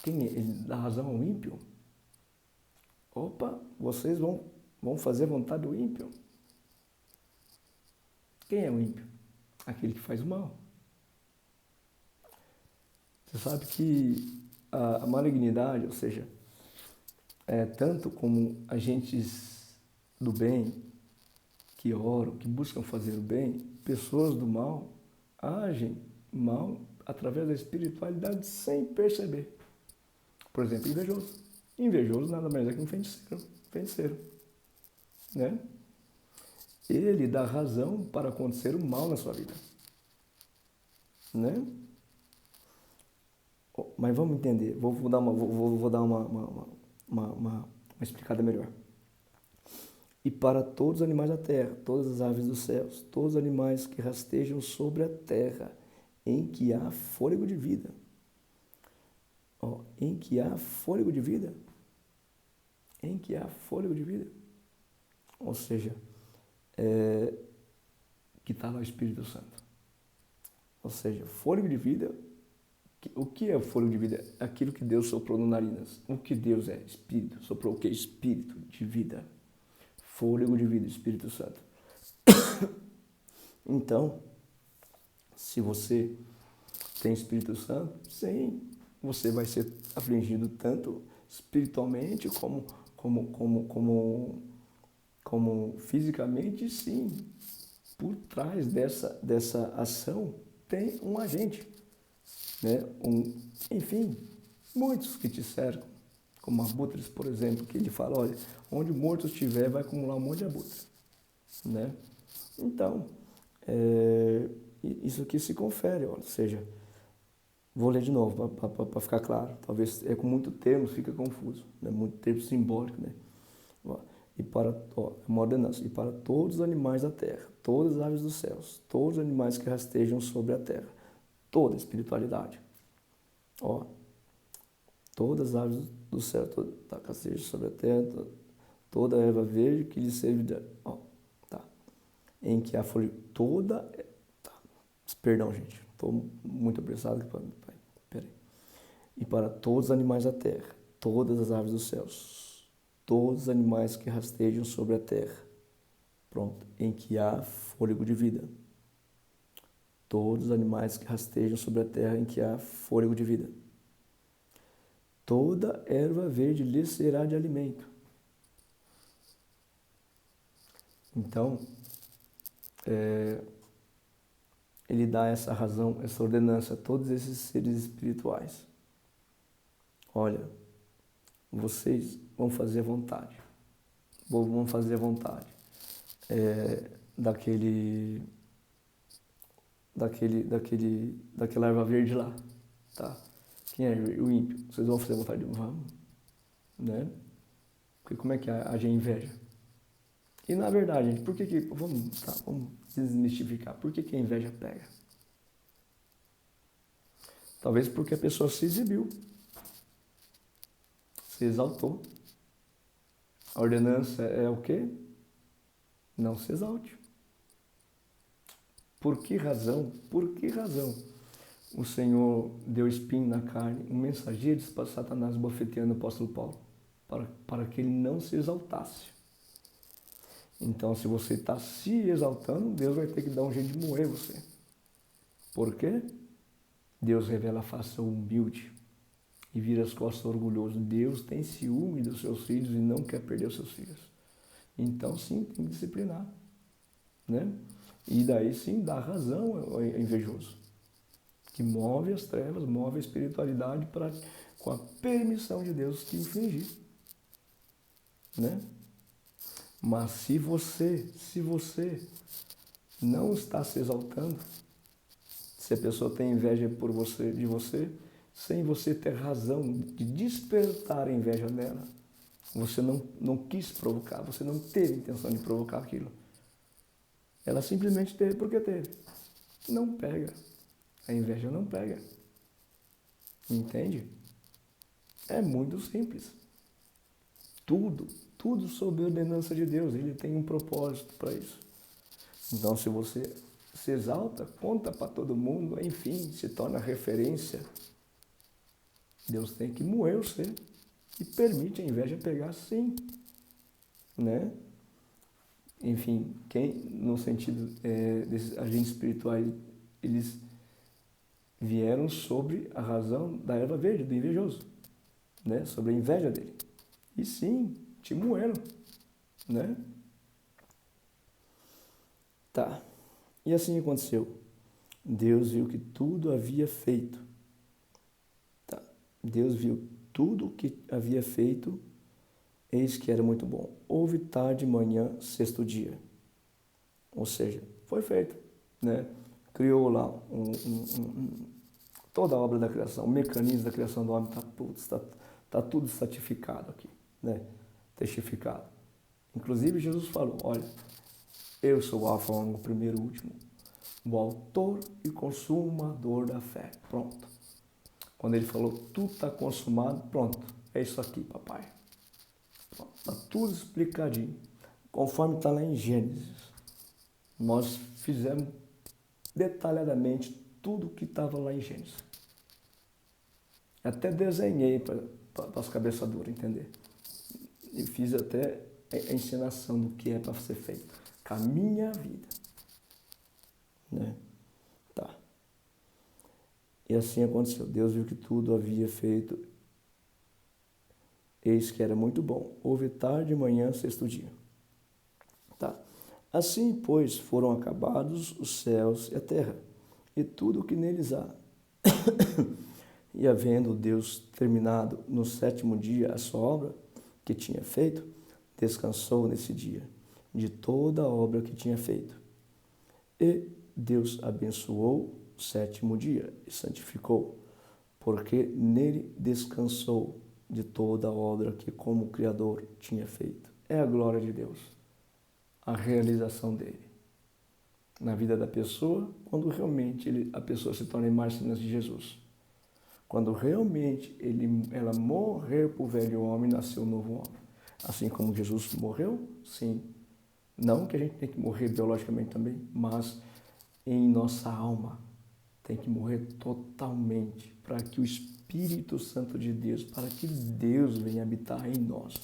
Ele dá razão ao ímpio? Opa, vocês vão fazer a vontade do ímpio. Quem é o ímpio? Aquele que faz o mal. Você sabe que a malignidade, ou seja, tanto como agentes do bem, que oram, que buscam fazer o bem, pessoas do mal agem mal através da espiritualidade sem perceber. Por exemplo, invejoso. Invejoso nada mais é que um feiticeiro, né? Ele dá razão para acontecer o mal na sua vida, né? Mas vamos entender. Vou dar uma explicada melhor. E para todos os animais da terra, todas as aves dos céus, todos os animais que rastejam sobre a terra, em que há fôlego de vida. Em que há fôlego de vida. Em que há fôlego de vida. Ou seja, que está lá o Espírito Santo. Ou seja, fôlego de vida. O que é o fôlego de vida? Aquilo que Deus soprou no narinas. O que Deus é? Espírito. Soprou o que? Espírito de vida. Fôlego de vida, Espírito Santo. Então, se você tem Espírito Santo, sim, você vai ser afligido tanto espiritualmente como fisicamente, sim. Por trás dessa ação tem um agente, né? Enfim, muitos que te cercam, como abutres, por exemplo, que ele fala, olha, onde o morto estiver vai acumular um monte de abutre, né? Então, isso aqui se confere, ou seja, vou ler de novo para ficar claro, talvez com muito termo fica confuso, né? Muito termo simbólico, né? Uma ordenança, e para todos os animais da terra, todas as aves dos céus, todos os animais que rastejam sobre a terra, toda a espiritualidade, todas as aves do céu, que rastejam sobre a terra, toda a erva verde que lhe serve em que a folha perdão, gente, estou muito apressado aqui, peraí. E para todos os animais da terra, todas as aves dos céus, todos os animais que rastejam sobre a terra, pronto, em que há fôlego de vida. Todos os animais que rastejam sobre a terra, em que há fôlego de vida. Toda erva verde lhe será de alimento. Então, ele dá essa razão, essa ordenança a todos esses seres espirituais. Olha, vocês vão fazer a vontade. Vão fazer a vontade daquela erva verde lá, tá? Quem é o ímpio? Vocês vão fazer a vontade de vamos, né? Porque como é que age a inveja? E na verdade, gente, por que vamos desmistificar. Por que a inveja pega? Talvez porque a pessoa se exibiu, se exaltou. A ordenança é o quê? Não se exalte. Por que razão? Por que razão o Senhor deu espinho na carne, um mensageiro para Satanás bofeteando o apóstolo Paulo? Para que ele não se exaltasse. Então, se você está se exaltando, Deus vai ter que dar um jeito de moer você. Por quê? Deus revela a face humilde e vira as costas orgulhoso. Deus tem ciúme dos seus filhos e não quer perder os seus filhos. Então, sim, tem que disciplinar, né? E daí, sim, dá razão ao invejoso, que move as trevas, move a espiritualidade para, com a permissão de Deus, te infligir, né? Mas se você não está se exaltando, se a pessoa tem inveja de você, sem você ter razão de despertar a inveja nela, você não quis provocar, você não teve intenção de provocar aquilo. Ela simplesmente teve porque teve. Não pega. A inveja não pega. Entende? É muito simples. Tudo sob a ordenança de Deus. Ele tem um propósito para isso. Então, se você se exalta, conta para todo mundo, enfim, se torna referência, Deus tem que moer você e permite a inveja pegar sim, né? Enfim, quem, no sentido desses agentes espirituais, eles vieram sobre a razão da erva verde, do invejoso, né? Sobre a inveja dele. E sim, te moeram, né? Tá. E assim aconteceu. Deus viu que tudo havia feito. Tá. Deus viu tudo o que havia feito, eis que era muito bom. Houve tarde, manhã, sexto dia. Ou seja, foi feito, né? Criou lá toda a obra da criação, o mecanismo da criação do homem tá tudo certificado aqui, né? Testificado. Inclusive Jesus falou, olha, eu sou o Alfa, o primeiro e o último, o autor e consumador da fé. Pronto. Quando ele falou, tudo está consumado, pronto. É isso aqui, papai. Está tudo explicadinho. Conforme está lá em Gênesis. Nós fizemos detalhadamente tudo que estava lá em Gênesis. Até desenhei para as cabeças duras entender. E fiz até a encenação do que é para ser feito. Com a minha vida. Né? Tá. E assim aconteceu. Deus viu que tudo havia feito. Eis que era muito bom. Houve tarde e manhã, sexto dia. Tá. Assim, pois, foram acabados os céus e a terra, e tudo o que neles há. E havendo Deus terminado no sétimo dia a sua obra que tinha feito, descansou nesse dia de toda a obra que tinha feito. E Deus abençoou o sétimo dia e santificou, porque nele descansou de toda a obra que como Criador tinha feito. É a glória de Deus, a realização dele na vida da pessoa, quando realmente a pessoa se torna imagem e semelhança de Jesus. Quando realmente ela morrer para o velho homem, nasceu um novo homem. Assim como Jesus morreu, sim. Não que a gente tem que morrer biologicamente também, mas em nossa alma tem que morrer totalmente para que o Espírito Santo de Deus, para que Deus venha habitar em nós.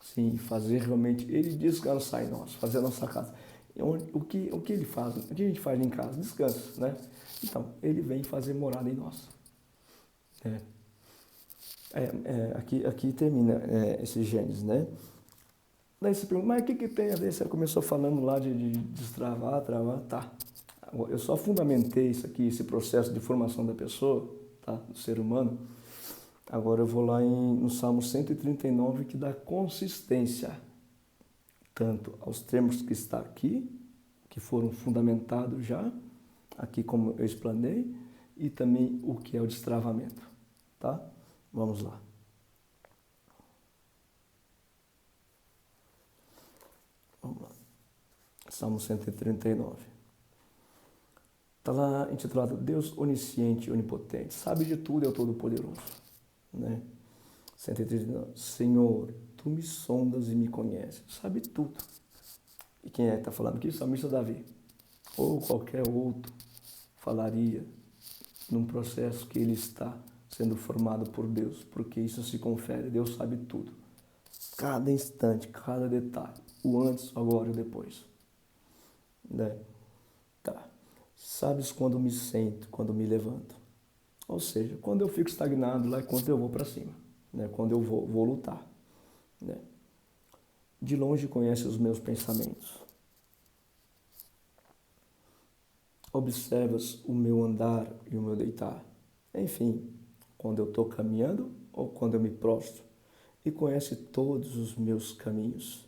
Sim, fazer realmente ele descansar em nós, fazer a nossa casa. O que ele faz? O que a gente faz em casa? Descansa, né? Então, ele vem fazer morada em nós. Aqui termina esse Gênesis, né? Daí você pergunta, mas o que tem a ver? Você começou falando lá de destravar, travar, tá. Eu só fundamentei isso aqui, esse processo de formação da pessoa, tá? Do ser humano. Agora eu vou lá no Salmo 139, que dá consistência tanto aos termos que está aqui, que foram fundamentados já, aqui como eu explanei, e também o que é o destravamento, tá? Vamos lá. Vamos lá. Salmo 139. Está lá intitulado Deus onisciente e onipotente, sabe de tudo, é o Todo-Poderoso, né? 139. Senhor, tu me sondas e me conheces, sabe tudo. E quem é que está falando aqui? O salmista Davi. Ou qualquer outro falaria num processo que ele está sendo formado por Deus, porque isso se confere, Deus sabe tudo. Cada instante, cada detalhe, o antes, o agora e o depois. Né? Tá. Sabes quando me sento, quando me levanto. Ou seja, quando eu fico estagnado lá é quando eu vou para cima, né? Quando eu vou lutar. Né? De longe conhece os meus pensamentos. Observas o meu andar e o meu deitar. Enfim, quando eu estou caminhando ou quando eu me prostro. E conhece todos os meus caminhos.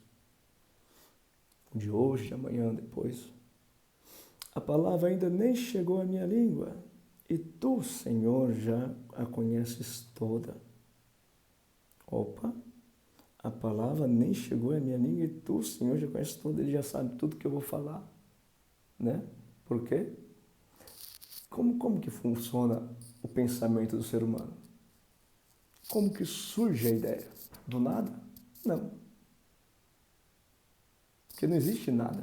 De hoje, de amanhã, depois. A palavra ainda nem chegou à minha língua. E tu, Senhor, já a conheces toda. Opa! A palavra nem chegou à minha língua e tu, Senhor, já conheces toda. Ele já sabe tudo que eu vou falar. Né? Por quê? Como que funciona o pensamento do ser humano? Como que surge a ideia? Do nada? Não. Porque não existe nada.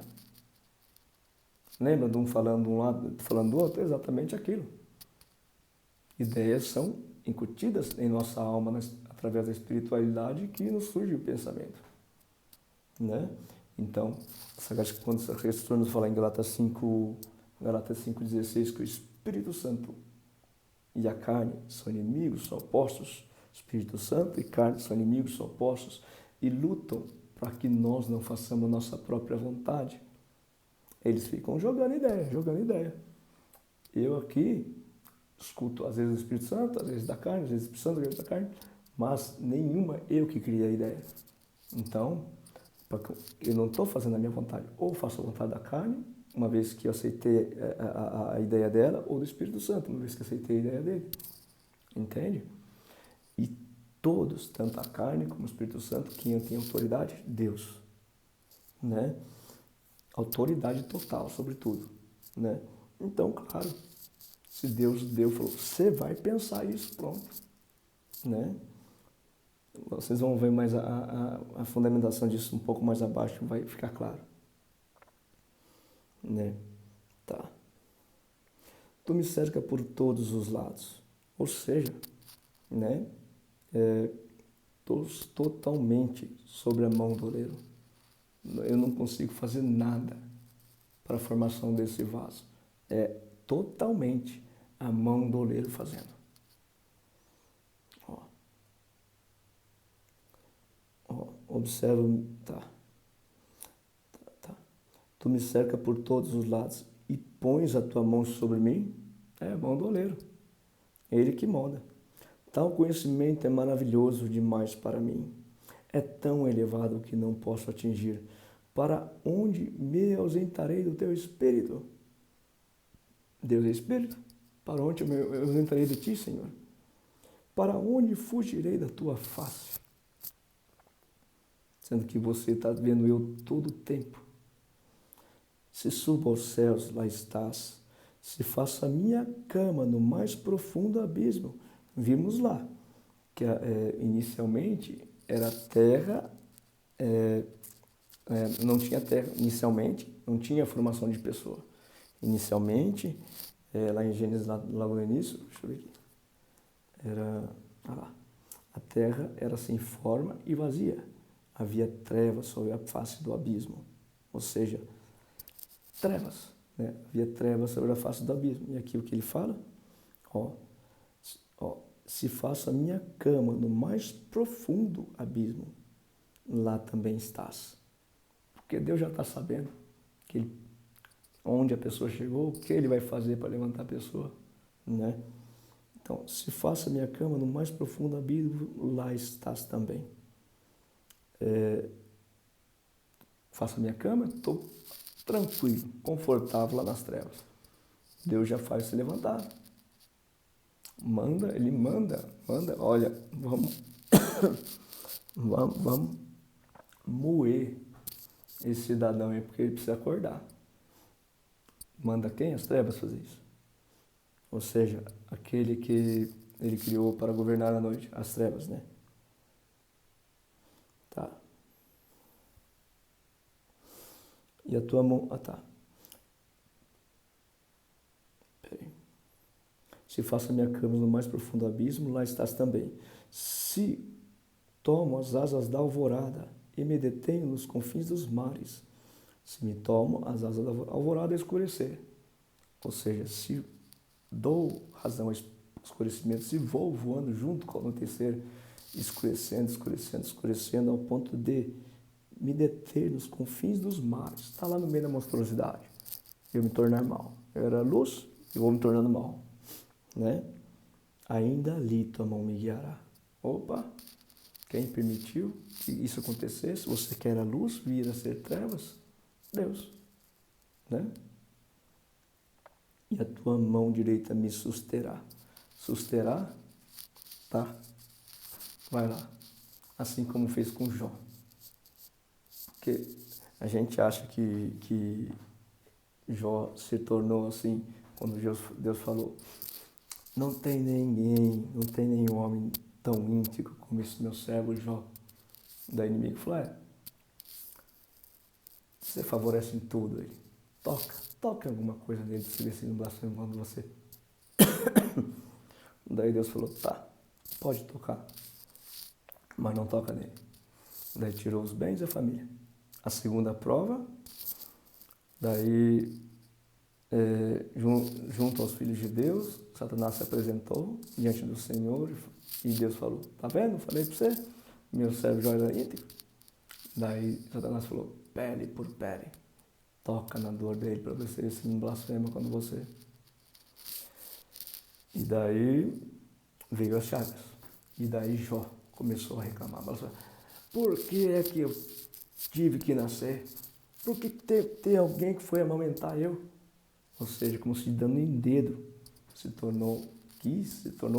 Lembra de um falando de um lado, falando do outro? É exatamente aquilo. Ideias são incutidas em nossa alma através da espiritualidade que nos surge o pensamento, né? Então, quando a Escritura nos fala em Gálatas 5:16, que o Espírito Santo e a carne são inimigos, são opostos, Espírito Santo e carne são inimigos, são opostos, e lutam para que nós não façamos nossa própria vontade. Eles ficam jogando ideia. Eu aqui escuto às vezes o Espírito Santo, às vezes da carne, às vezes do Espírito Santo, às vezes da carne, mas nenhuma eu que criei a ideia. Então, eu não estou fazendo a minha vontade, ou faço a vontade da carne, uma vez que eu aceitei a ideia dela, ou do Espírito Santo, uma vez que eu aceitei a ideia dele. Entende? E todos, tanto a carne como o Espírito Santo, quem tem autoridade? Deus. Né? Autoridade total sobre tudo. Né? Então, claro, se Deus deu, falou, você vai pensar isso, pronto. Né? Vocês vão ver mais a fundamentação disso um pouco mais abaixo, vai ficar claro. Né? Tá. Tu me cerca por todos os lados. Ou seja, né? Estou totalmente sobre a mão do oleiro. Eu não consigo fazer nada para a formação desse vaso. É totalmente a mão do oleiro fazendo. Observa, tá. Tu me cerca por todos os lados e pões a tua mão sobre mim. É a mão do oleiro. Ele que molda. Tal conhecimento é maravilhoso demais para mim. É tão elevado que não posso atingir. Para onde me ausentarei do teu espírito? Deus é espírito. Para onde eu ausentarei de ti, Senhor? Para onde fugirei da tua face? Sendo que você está vendo eu todo o tempo. Se subo aos céus, lá estás. Se faço a minha cama no mais profundo abismo. Vimos lá que inicialmente era terra, não tinha terra, inicialmente não tinha formação de pessoa. Inicialmente, lá em Gênesis, logo no início, deixa eu ver aqui, a terra era sem forma e vazia. Havia trevas sobre a face do abismo, ou seja, trevas, né? Havia trevas sobre a face do abismo. E aqui o que ele fala? Se faço a minha cama no mais profundo abismo, lá também estás. Porque Deus já está sabendo onde a pessoa chegou, o que ele vai fazer para levantar a pessoa, né? Então, se faço a minha cama no mais profundo abismo, lá estás também. Faço a minha cama, estou tranquilo, confortável lá nas trevas. Deus já faz se levantar. Ele manda, olha, vamos moer esse cidadão aí, porque ele precisa acordar. Manda quem? As trevas fazer isso. Ou seja, aquele que ele criou para governar a noite, as trevas, né? Tá. E a tua mão... tá. Peraí. Se faço a minha cama no mais profundo abismo, lá estás também. Se tomo as asas da alvorada e me detenho nos confins dos mares, se me tomo as asas da alvorada, escurecer. Ou seja, se dou razão ao escurecimento, se vou voando junto com o anoitecer, escurecendo, ao ponto de me deter nos confins dos mares, está lá no meio da monstruosidade, eu me tornar mal. Eu era luz, eu vou me tornando mal, né? Ainda ali tua mão me guiará. Opa! Quem permitiu que isso acontecesse? Você que era luz, vir a ser trevas? Deus, né? E a tua mão direita me susterá. Susterá, tá? Vai lá. Assim como fez com Jó. Porque a gente acha que Jó se tornou assim, quando Deus falou, não tem nenhum homem tão íntegro como esse meu servo Jó. Da inimigo falou, você favorece em tudo ele. Toca alguma coisa nele, se vê se não blasfema quando você. Daí Deus falou, tá, pode tocar, mas não toca nele. Daí tirou os bens e a família. A segunda prova, daí junto aos filhos de Deus, Satanás se apresentou diante do Senhor e Deus falou, tá vendo? Falei para você, meu servo Jó era íntegro. Daí Satanás falou, pele por pele, toca na dor dele para ver se ele não blasfema quando você. E daí veio as chagas. E daí Jó começou a reclamar. Por que é que eu tive que nascer? Por que tem alguém que foi amamentar eu? Ou seja, como se dando em dedo, se tornou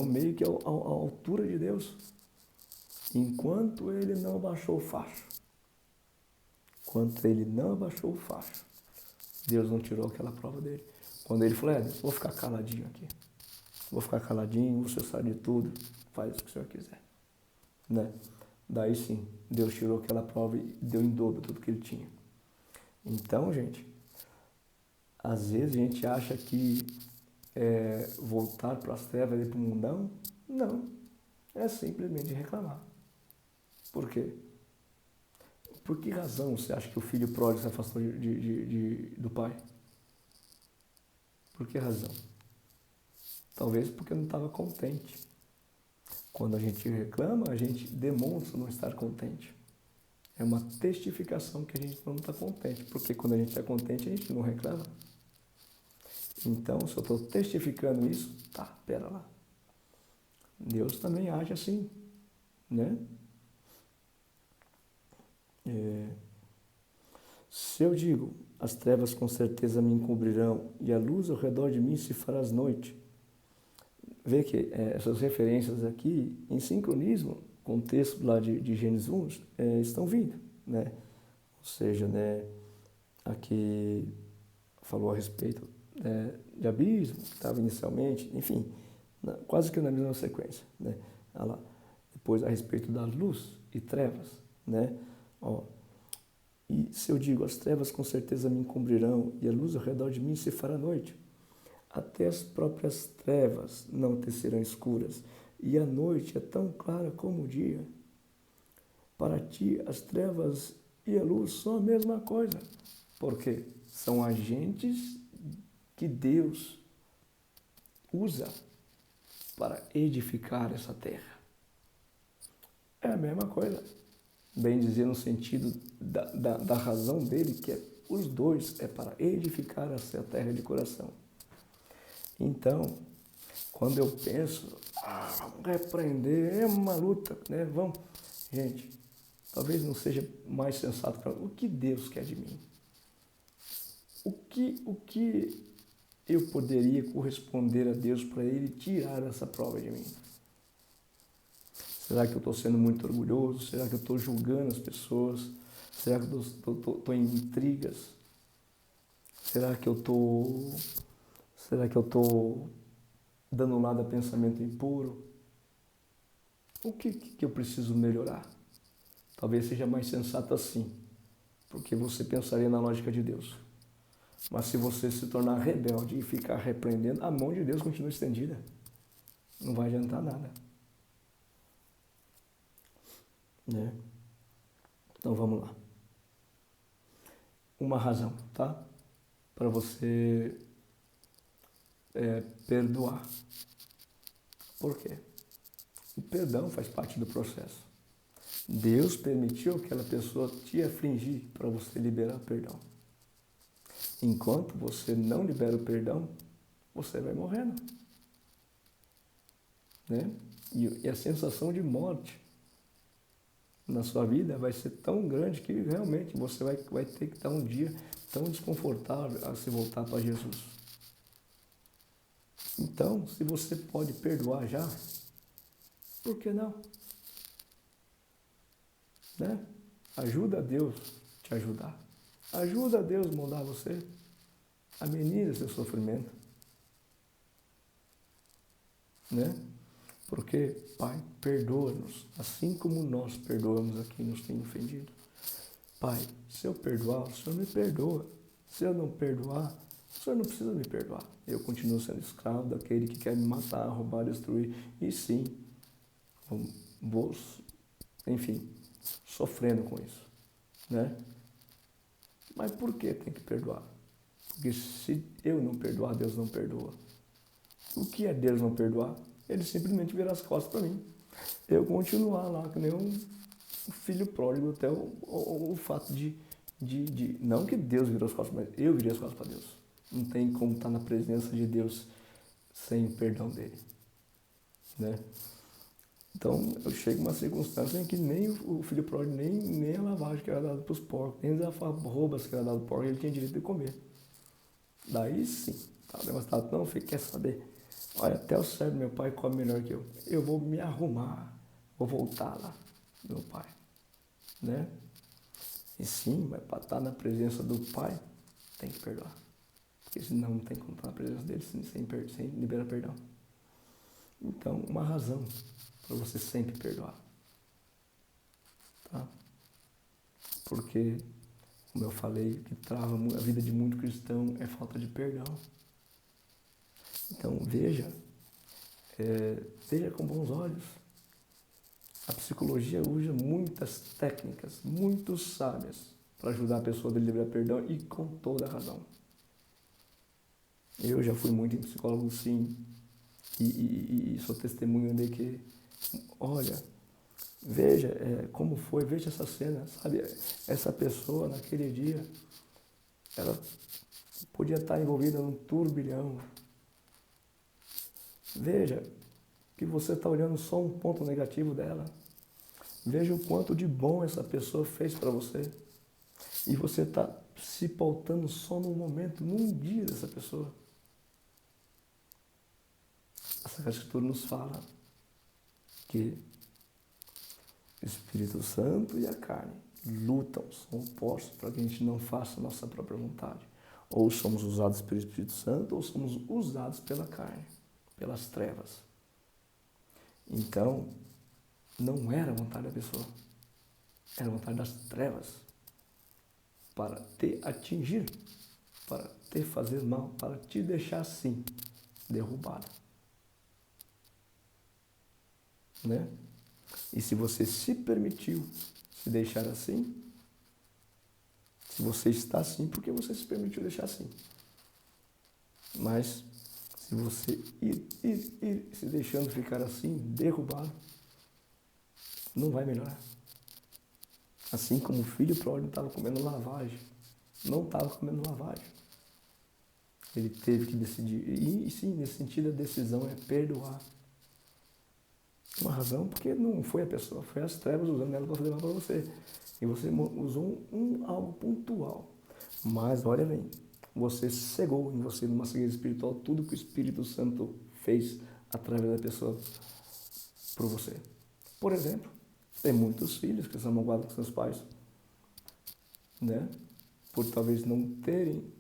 meio que à altura de Deus. Enquanto ele não abaixou o facho. Deus não tirou aquela prova dele. Quando ele falou, Deus, vou ficar caladinho aqui. Vou ficar caladinho, você sabe de tudo, faz o que o Senhor quiser. Né? Daí sim, Deus tirou aquela prova e deu em dobro tudo que ele tinha. Então, gente, às vezes a gente acha que voltar para as trevas e para o mundão, não, é simplesmente reclamar. Por quê? Por que razão você acha que o filho pródigo se afastou do pai? Por que razão? Talvez porque não estava contente. Quando a gente reclama, a gente demonstra não estar contente. É uma testificação que a gente não está contente, porque quando a gente está contente, a gente não reclama. Então, se eu estou testificando isso, tá, pera lá. Deus também age assim, né? Se eu digo, as trevas com certeza me encobrirão e a luz ao redor de mim se fará noite. Vê que essas referências aqui, em sincronismo com o texto lá de Gênesis 1, estão vindo, né? Ou seja, né, aqui falou a respeito de abismo, que estava inicialmente, enfim, quase que na mesma sequência, né? Lá. Depois a respeito da luz e trevas, né? Ó, e se eu digo, as trevas com certeza me encobrirão e a luz ao redor de mim se fará noite, até as próprias trevas não te serão escuras, e a noite é tão clara como o dia. Para ti, as trevas e a luz são a mesma coisa, porque são agentes que Deus usa para edificar essa terra. É a mesma coisa, bem dizer no sentido da razão dele, que os dois é para edificar essa terra de coração. Então, quando eu penso, vamos repreender, é uma luta, né? Vamos. Gente, talvez não seja mais sensato para o que Deus quer de mim. O que eu poderia corresponder a Deus para Ele tirar essa prova de mim? Será que eu estou sendo muito orgulhoso? Será que eu estou julgando as pessoas? Será que eu estou em intrigas? Será que eu estou dando lado a pensamento impuro? O que eu preciso melhorar? Talvez seja mais sensato assim, porque você pensaria na lógica de Deus. Mas se você se tornar rebelde e ficar repreendendo, a mão de Deus continua estendida. Não vai adiantar nada. Né? Então vamos lá. Uma razão, tá? Para você perdoar. Por quê? O perdão faz parte do processo. Deus permitiu que aquela pessoa te afligir para você liberar perdão. Enquanto você não libera o perdão, você vai morrendo. Né? E a sensação de morte na sua vida vai ser tão grande que realmente você vai ter que estar um dia tão desconfortável a se voltar para Jesus. Então, se você pode perdoar já, por que não? Né? Ajuda a Deus te ajudar. Ajuda a Deus a moldar você. Ameniza seu sofrimento. Né? Porque, Pai, perdoa-nos, assim como nós perdoamos a quem nos tem ofendido. Pai, se eu perdoar, o Senhor me perdoa. Se eu não perdoar, o senhor não precisa me perdoar. Eu continuo sendo escravo daquele que quer me matar, roubar, destruir. E sim, vou, enfim, sofrendo com isso, né? Mas por que tem que perdoar? Porque se eu não perdoar, Deus não perdoa. O que é Deus não perdoar? Ele simplesmente virar as costas para mim. Eu continuar lá que nem um filho pródigo até o fato de... Não que Deus virou as costas, mas eu virei as costas para Deus. Não tem como estar na presença de Deus sem o perdão dele, né? Então, eu chego a uma circunstância em que nem o filho pródigo, nem a lavagem que era dada para os porcos, nem as alfarrobas que era dada para os porcos, ele tinha direito de comer. Daí sim, tá devastado. Não, filho, quer saber? Olha, até o servo do meu pai come melhor que eu. Eu vou me arrumar, vou voltar lá do meu pai, né? E sim, mas para estar na presença do pai, tem que perdoar. Porque senão não tem como estar na presença dele sem liberar perdão. Então, uma razão para você sempre perdoar, tá? Porque, como eu falei, o que trava a vida de muito cristão é falta de perdão. Então, veja com bons olhos. A psicologia usa muitas técnicas, muito sábias, para ajudar a pessoa a liberar perdão e com toda a razão. Eu já fui muito em psicólogo, sim, e sou testemunho de que, olha, veja como foi, veja essa cena, sabe? Essa pessoa naquele dia, ela podia estar envolvida num turbilhão. Veja que você está olhando só um ponto negativo dela. Veja o quanto de bom essa pessoa fez para você. E você está se pautando só num momento, num dia dessa pessoa. Essa Escritura nos fala que o Espírito Santo e a carne lutam, são opostos para que a gente não faça a nossa própria vontade. Ou somos usados pelo Espírito Santo, ou somos usados pela carne, pelas trevas. Então, não era a vontade da pessoa, era a vontade das trevas para te atingir, para te fazer mal, para te deixar assim, derrubado. Né? E se você se permitiu se deixar assim, se você está assim, porque você se permitiu deixar assim. Mas se você ir se deixando ficar assim, derrubado, não vai melhorar. Assim como o filho pródigo estava comendo lavagem, não estava comendo lavagem. Ele teve que decidir. E sim, nesse sentido, a decisão é perdoar. Uma razão, porque não foi a pessoa, foi as trevas usando ela para fazer mal para você. E você usou algo pontual. Mas, olha bem, você cegou em você, numa cegueira espiritual, tudo que o Espírito Santo fez através da pessoa por você. Por exemplo, tem muitos filhos que são magoados com seus pais, né? Por talvez não terem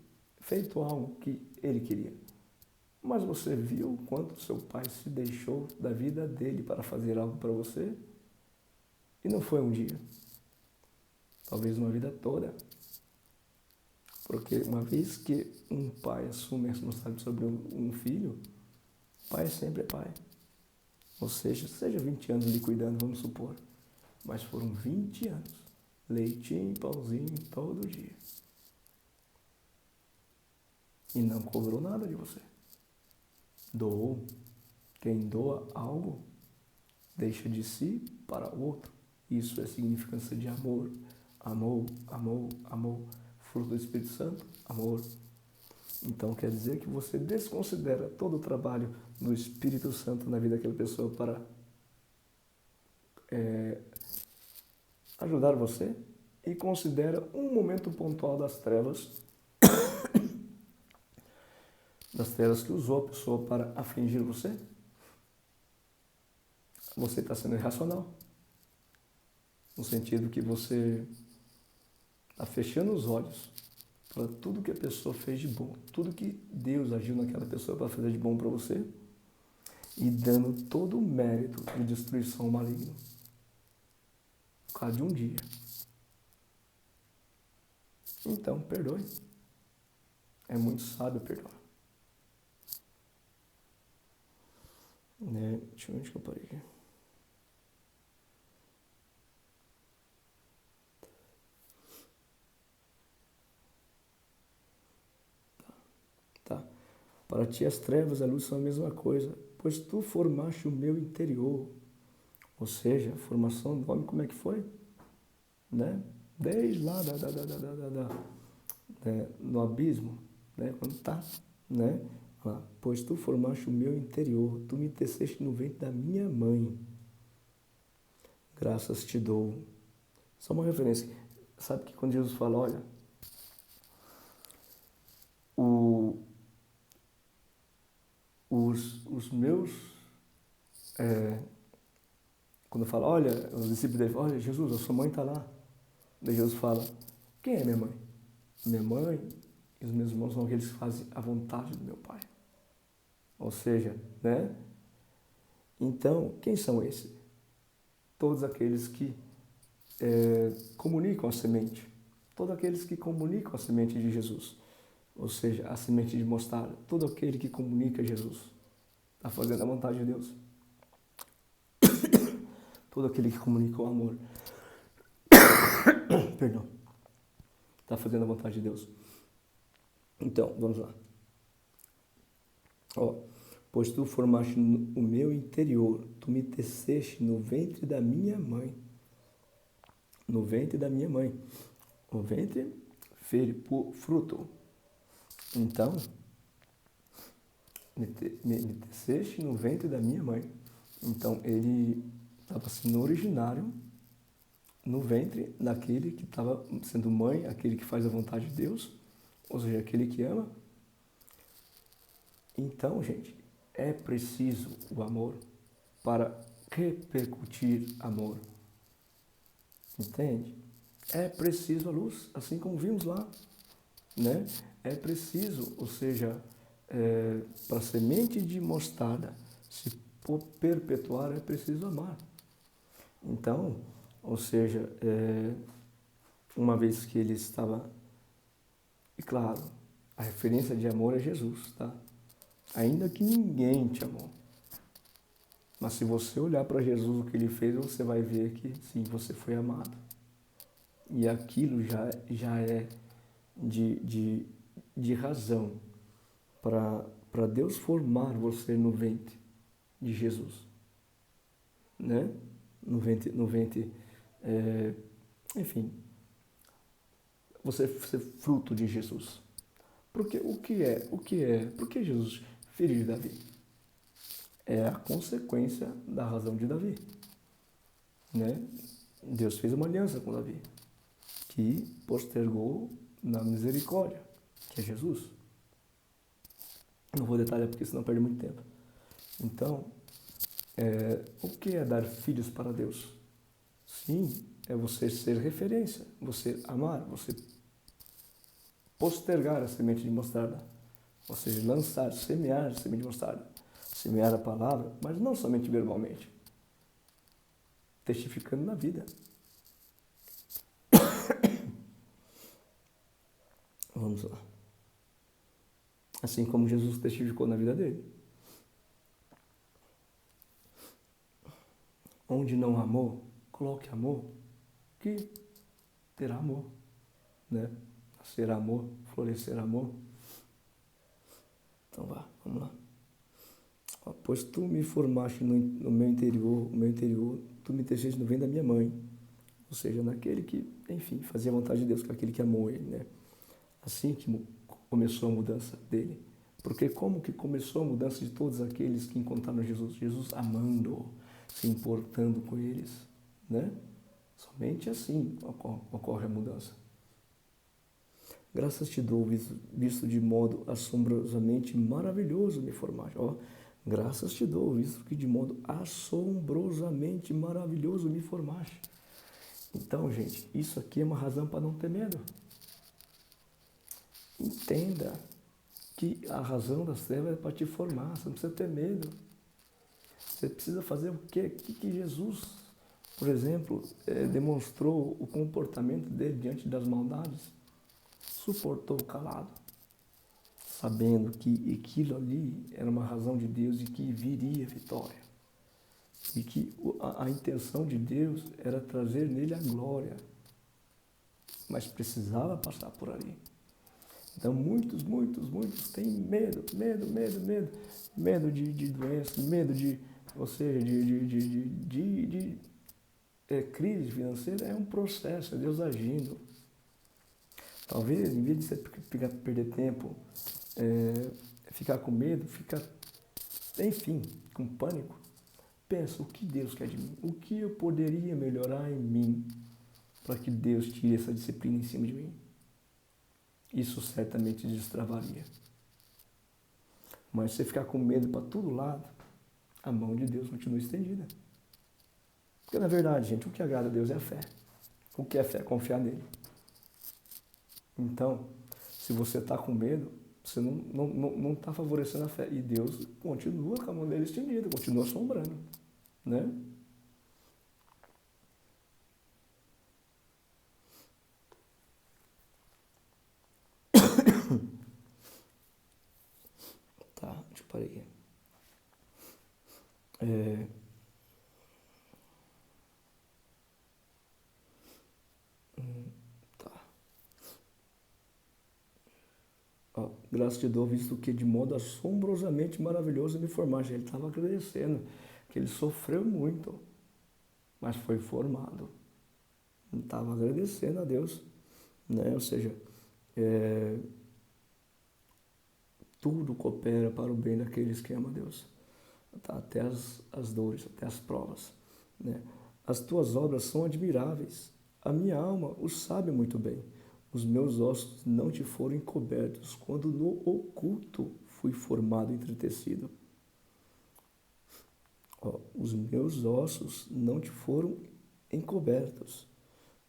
feito algo que ele queria. Mas você viu quanto seu pai se deixou da vida dele para fazer algo para você? E não foi um dia. Talvez uma vida toda. Porque uma vez que um pai assume a responsabilidade sobre um filho, pai sempre é pai. Ou seja 20 anos lhe cuidando, vamos supor. Mas foram 20 anos. Leitinho, pãozinho, todo dia. E não cobrou nada de você. Doou. Quem doa algo, deixa de si para o outro. Isso é significância de amor. Amor, amor, amor. Fruto do Espírito Santo, amor. Então quer dizer que você desconsidera todo o trabalho do Espírito Santo na vida daquela pessoa para ajudar você e considera um momento pontual das trevas que usou a pessoa para afligir você. Você está sendo irracional. No sentido que você está fechando os olhos para tudo que a pessoa fez de bom, tudo que Deus agiu naquela pessoa para fazer de bom para você e dando todo o mérito de destruição maligna por causa de um dia. Então, perdoe. é muito sábio perdoar. Né? Deixa eu ver onde que eu parei aqui. Tá. Para ti as trevas e a luz são a mesma coisa, pois tu formaste o meu interior. Ou seja, a formação do homem, como é que foi? Né? Desde lá no abismo, né? Quando tá, né? Pois tu formaste o meu interior, tu me teceste no ventre da minha mãe. Graças te dou. Só uma referência. Sabe que quando Jesus fala, olha, os meus, quando fala, olha, os discípulos dele falam, olha, Jesus, a sua mãe está lá. Daí Jesus fala, quem é minha mãe? Minha mãe e os meus irmãos são aqueles que fazem a vontade do meu Pai. Ou seja, né? Então, quem são esses? Todos aqueles que comunicam a semente. Todos aqueles que comunicam a semente de Jesus. Ou seja, a semente de mostarda. Todo aquele que comunica Jesus está fazendo a vontade de Deus. Todo aquele que comunica o amor. Perdão. Está fazendo a vontade de Deus. Então, vamos lá. Pois tu formaste o meu interior, tu me teceste no ventre da minha mãe. No ventre da minha mãe. O ventre, fruto. Então, me teceste no ventre da minha mãe. Então, ele estava sendo originário no ventre daquele que estava sendo mãe, aquele que faz a vontade de Deus, ou seja, aquele que ama. Então, gente, é preciso o amor para repercutir amor. Entende? É preciso a luz, assim como vimos lá, né? É preciso, ou seja, para a semente de mostarda se perpetuar, é preciso amar. Então, ou seja, uma vez que ele estava, e claro, a referência de amor é Jesus, tá? Ainda que ninguém te amou. Mas se você olhar para Jesus, o que ele fez, você vai ver que sim, você foi amado. E aquilo já é de razão para Deus formar você no ventre de Jesus. Né? No ventre enfim, você ser fruto de Jesus. Porque o que é? Por que Jesus, filho de Davi? É a consequência da razão de Davi. Né? Deus fez uma aliança com Davi, que postergou na misericórdia, que é Jesus. Não vou detalhar porque senão perde muito tempo. Então, o que é dar filhos para Deus? Sim, é você ser referência, você amar, você postergar a semente de mostarda, ou seja, lançar, semear a semente de mostarda, semear a palavra, mas não somente verbalmente, testificando na vida. Vamos lá. Assim como Jesus testificou na vida dele. Onde não amou, coloque amor, que terá amor, né? Nascer amor, florescer amor. Então vamos lá. Pois tu me formaste no meu interior, tu me teceste no ventre da minha mãe. Ou seja, naquele que, enfim, fazia a vontade de Deus, com aquele que amou ele, né? Assim que começou a mudança dele. Porque como que começou a mudança de todos aqueles que encontraram Jesus? Jesus amando, se importando com eles, né? Somente assim ocorre a mudança. Graças te dou, visto de modo assombrosamente maravilhoso me formaste. Graças te dou, visto que de modo assombrosamente maravilhoso me formaste. Então, gente, isso aqui é uma razão para não ter medo. Entenda que a razão das trevas é para te formar, você não precisa ter medo. Você precisa fazer o quê? O que Jesus, por exemplo, demonstrou o comportamento dele diante das maldades? Suportou calado. sabendo que aquilo ali era uma razão de Deus e que viria vitória. E que a intenção de Deus era trazer nele a glória, mas precisava passar por ali. Então muitos têm medo de doença, medo de, ou seja, crise financeira. É um processo, é Deus agindo. Talvez, em vez de você perder tempo, ficar com medo, ficar, enfim, com pânico, pensa o que Deus quer de mim, o que eu poderia melhorar em mim para que Deus tire essa disciplina em cima de mim. Isso certamente destravaria. Mas se você ficar com medo para todo lado, a mão de Deus continua estendida. Porque na verdade, gente, o que agrada a Deus é a fé. O que é fé? Confiar nele. Então, se você está com medo, você não está favorecendo a fé. E Deus continua com a mão dele estendida, continua assombrando, né? Tá, deixa eu parar aqui. Tá. Ó, graças te dou, visto que de modo assombrosamente maravilhoso me formaste. Ele estava agradecendo, que ele sofreu muito, mas foi formado. Ele estava agradecendo a Deus, né? Ou seja, tudo coopera para o bem daqueles que amam a Deus. Tá? Até as dores, até as provas, né? As tuas obras são admiráveis. A minha alma o sabe muito bem. Os meus ossos não te foram encobertos quando no oculto fui formado e entretecido. Ó, os meus ossos não te foram encobertos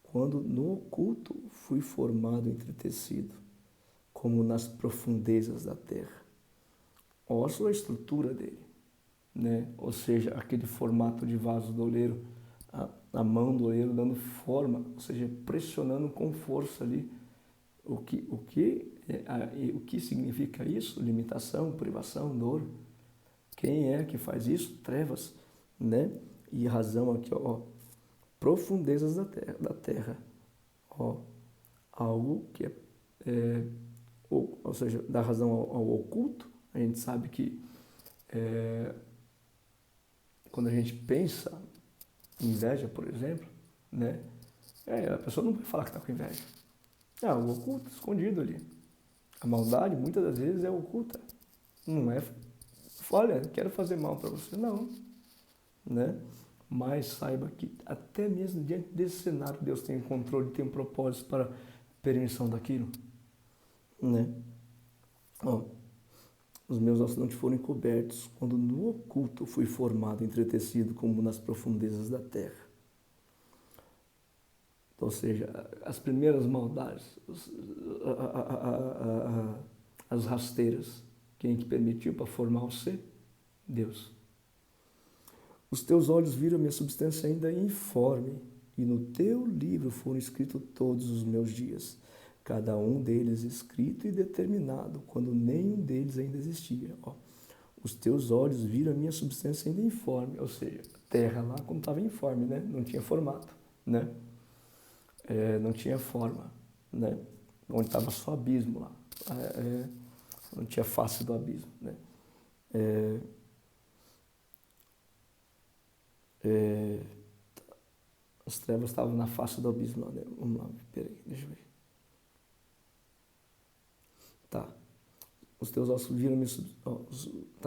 quando no oculto fui formado e entretecido, como nas profundezas da terra. Osso é a estrutura dele, né? Ou seja, aquele formato de vaso do oleiro, a mão do oleiro dando forma, ou seja, pressionando com força ali. O que significa isso? Limitação, privação, dor. Quem é que faz isso? Trevas, né? E razão aqui, ó, profundezas da terra, ó, algo que ou seja, dá razão ao oculto. A gente sabe que quando a gente pensa em inveja, por exemplo, né? A pessoa não vai falar que está com inveja. O oculto, escondido ali. A maldade, muitas das vezes, é oculta. Não é, olha, quero fazer mal para você, não. Né? Mas saiba que até mesmo diante desse cenário, Deus tem controle, tem um propósito para a permissão daquilo. Né? Ó, os meus ossos não te foram encobertos quando no oculto fui formado, entretecido como nas profundezas da terra. Ou seja, as primeiras maldades, as rasteiras, quem que permitiu para formar o ser? Deus. Os teus olhos viram a minha substância ainda informe, e no teu livro foram escritos todos os meus dias, cada um deles escrito e determinado, quando nenhum deles ainda existia. Ó, os teus olhos viram a minha substância ainda informe, ou seja, a terra lá como estava informe, né? Não tinha formato, né? Não tinha forma, né? Onde estava só abismo lá, não tinha face do abismo, né? As trevas estavam na face do abismo lá, né? Vamos lá, peraí, deixa eu ver. Tá. Os teus ossos viram minha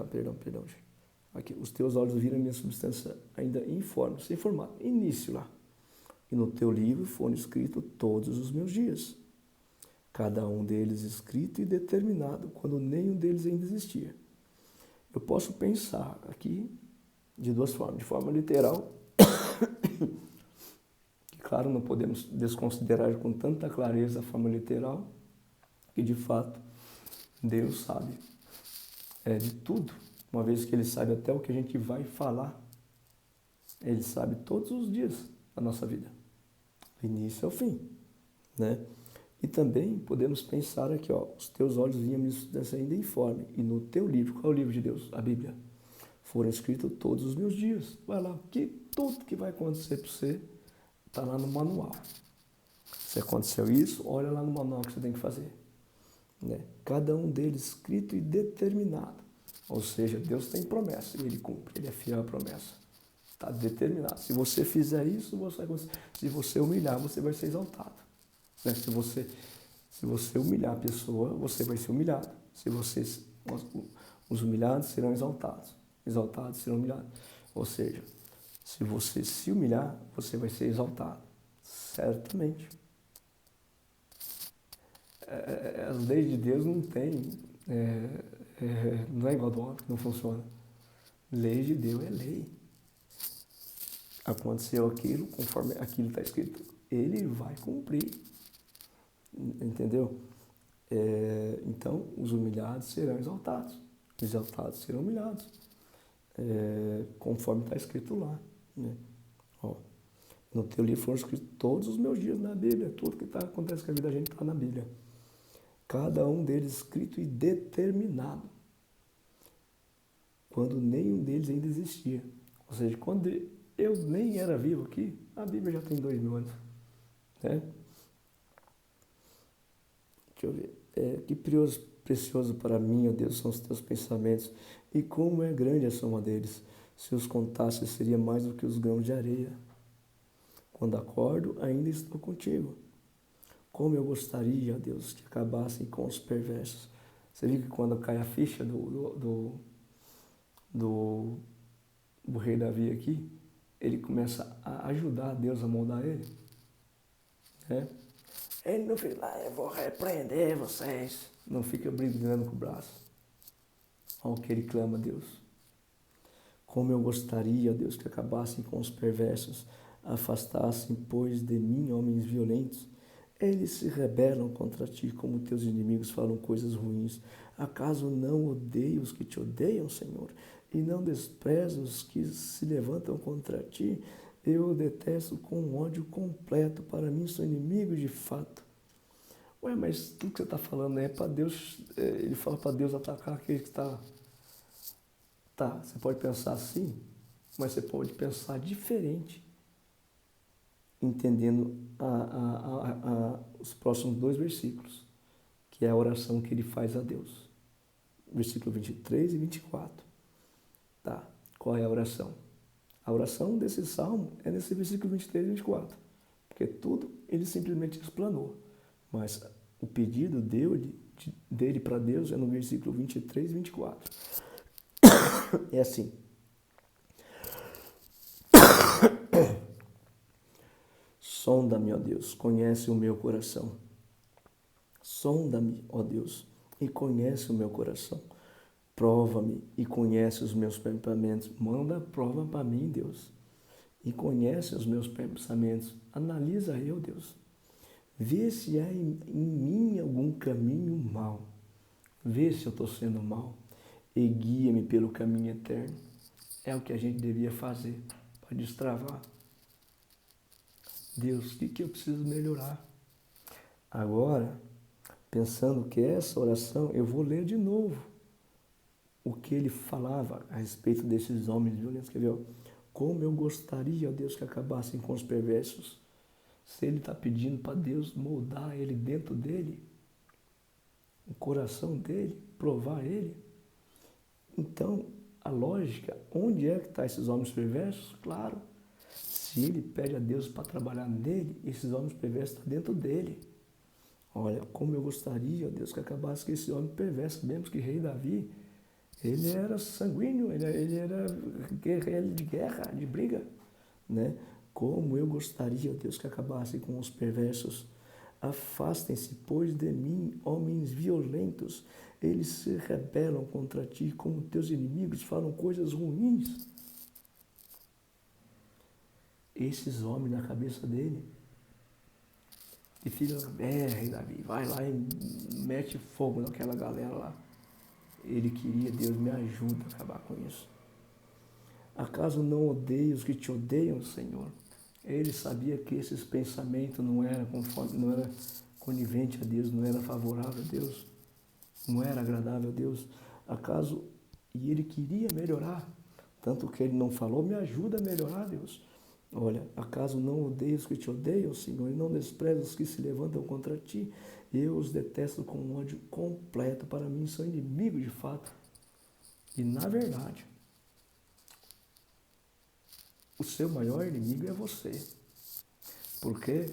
perdão, gente. Aqui, os teus olhos viram minha substância ainda informe, sem formato, início lá. E no teu livro foram escritos todos os meus dias, cada um deles escrito e determinado, quando nenhum deles ainda existia. Eu posso pensar aqui de duas formas, de forma literal, que claro, não podemos desconsiderar com tanta clareza a forma literal, que de fato Deus sabe de tudo, uma vez que Ele sabe até o que a gente vai falar. Ele sabe todos os dias da nossa vida, do início ao fim, né? E também podemos pensar aqui, ó, os teus olhos vinham ainda informe, e no teu livro, qual é o livro de Deus? A Bíblia. Foram escritos todos os meus dias. Vai lá, que tudo que vai acontecer para você está lá no manual. Se aconteceu isso, olha lá no manual que você tem que fazer. Né? Cada um deles escrito e determinado. Ou seja, Deus tem promessa e Ele cumpre, Ele é fiel à promessa. Está determinado. Se você fizer isso, você vai conseguir. Se você humilhar, você vai ser exaltado. Né? Se você humilhar a pessoa, você vai ser humilhado. Os humilhados serão exaltados. Exaltados serão humilhados. Ou seja, se você se humilhar, você vai ser exaltado. Certamente. As leis de Deus não tem, não é igual do homem, não funciona. Lei de Deus é lei. Aconteceu aquilo, conforme aquilo está escrito, Ele vai cumprir. Entendeu? Então, os humilhados serão exaltados. Os exaltados serão humilhados. Conforme está escrito lá. Né? Ó, no teu livro foram escritos todos os meus dias na Bíblia. Tudo que acontece com a vida da gente está na Bíblia. Cada um deles escrito e determinado. Quando nenhum deles ainda existia. Ou seja, quando eu nem era vivo aqui, a Bíblia já tem 2000 anos. Né? Deixa eu ver. Que precioso para mim, ó Deus, são os teus pensamentos. E como é grande a soma deles. Se os contasse, seria mais do que os grãos de areia. Quando acordo, ainda estou contigo. Como eu gostaria, ó Deus, que acabassem com os perversos. Você viu que quando cai a ficha do rei Davi aqui, ele começa a ajudar Deus a moldar ele. Né? Ele não fica lá, eu vou repreender vocês. Não fica brigando com o braço. Olha o que ele clama a Deus. Como eu gostaria, ó Deus, que acabassem com os perversos, afastassem, pois, de mim homens violentos. Eles se rebelam contra ti, como teus inimigos falam coisas ruins. Acaso não odeio os que te odeiam, Senhor? E não desprezo os que se levantam contra ti? Eu o detesto com ódio completo. Para mim são inimigos de fato. Ué, mas tudo que você está falando é para Deus. Ele fala para Deus atacar aquele que está... Tá, você pode pensar assim, mas você pode pensar diferente. Entendendo os próximos 2 versículos, que é a oração que ele faz a Deus. Versículo 23 e 24. Tá, qual é a oração? A oração desse salmo é nesse versículo 23 e 24. Porque tudo ele simplesmente explanou. Mas o pedido dele para Deus é no versículo 23 e 24. É assim. Sonda-me, ó Deus, conhece o meu coração. Sonda-me, ó Deus, e conhece o meu coração. Prova-me e conhece os meus pensamentos. Manda a prova para mim, Deus. E conhece os meus pensamentos. Analisa eu, Deus. Vê se há em mim algum caminho mau. Vê se eu estou sendo mau. E guia-me pelo caminho eterno. É o que a gente devia fazer para destravar. Deus, o que eu preciso melhorar? Agora, pensando que essa oração, eu vou ler de novo o que ele falava a respeito desses homens violentos. Quer ver? Como eu gostaria, ó Deus, que acabassem com os perversos. Se ele está pedindo para Deus moldar ele dentro dele, o coração dele, provar ele. Então, a lógica, onde é que estão esses homens perversos? Claro. Se ele pede a Deus para trabalhar nele, esses homens perversos estão dentro dele. Olha, como eu gostaria, ó Deus, que acabasse com esse homem perverso. Sabemos que rei Davi, ele era sanguíneo, ele era guerreiro de guerra, de briga. Né? Como eu gostaria, ó Deus, que acabasse com os perversos. Afastem-se, pois, de mim, homens violentos. Eles se rebelam contra ti, como teus inimigos falam coisas ruins. Esses homens na cabeça dele, e filho, rei Davi, vai lá e mete fogo naquela galera lá. Ele queria, Deus me ajuda a acabar com isso. Acaso não odeio os que te odeiam, Senhor? Ele sabia que esses pensamentos não eram conivente a Deus, não era favorável a Deus, não era agradável a Deus. Acaso, e ele queria melhorar, tanto que ele não falou, me ajuda a melhorar, Deus. Olha, acaso não odeias os que te odeiam, Senhor, e não desprezas os que se levantam contra ti? Eu os detesto com um ódio completo, para mim são inimigos de fato. E na verdade, o seu maior inimigo é você. Porque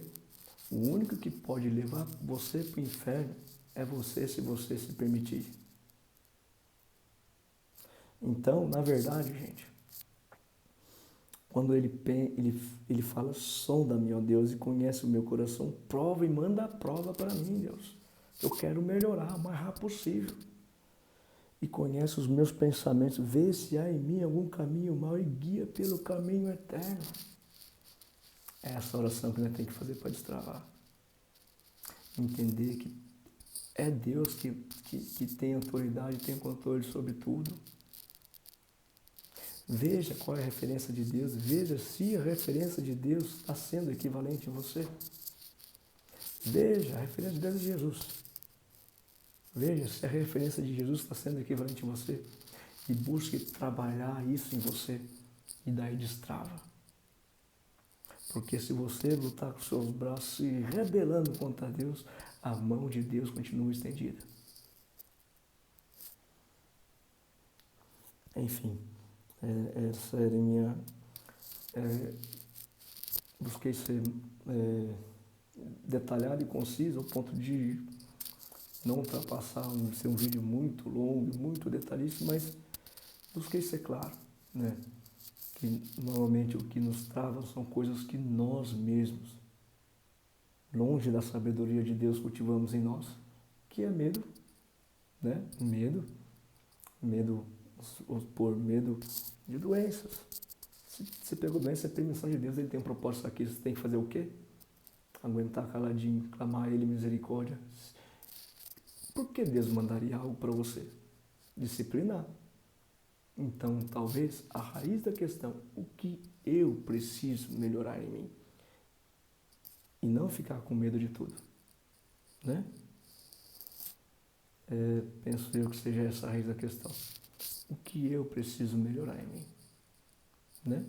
o único que pode levar você para o inferno é você, se você se permitir. Então, na verdade, gente, quando ele fala, sonda-me, ó Deus, e conhece o meu coração, prova e manda a prova para mim, Deus. Eu quero melhorar o mais rápido possível. E conhece os meus pensamentos, vê se há em mim algum caminho mau e guia pelo caminho eterno. É essa oração que nós temos que fazer para destravar. Entender que é Deus que tem autoridade, tem controle sobre tudo. Veja qual é a referência de Deus, veja se a referência de Deus está sendo equivalente em você. Veja, a referência de Deus é Jesus. Veja se a referência de Jesus está sendo equivalente em você. E busque trabalhar isso em você. E daí destrava. Porque se você lutar com seus braços se rebelando contra Deus, a mão de Deus continua estendida. Enfim, essa era a minha... busquei ser detalhado e conciso ao ponto de não ultrapassar, ser um vídeo muito longo, muito detalhista, mas busquei ser claro, né? Que normalmente o que nos trava são coisas que nós mesmos, longe da sabedoria de Deus, cultivamos em nós, que é medo, né? Medo por medo de doenças. Se você pegou doença, é permissão de Deus, ele tem um propósito aqui, você tem que fazer o quê? Aguentar caladinho, clamar a ele misericórdia. Por que Deus mandaria algo para você? Disciplinar. Então, talvez, a raiz da questão, o que eu preciso melhorar em mim? E não ficar com medo de tudo, né? Penso eu que seja essa a raiz da questão. O que eu preciso melhorar em mim, né?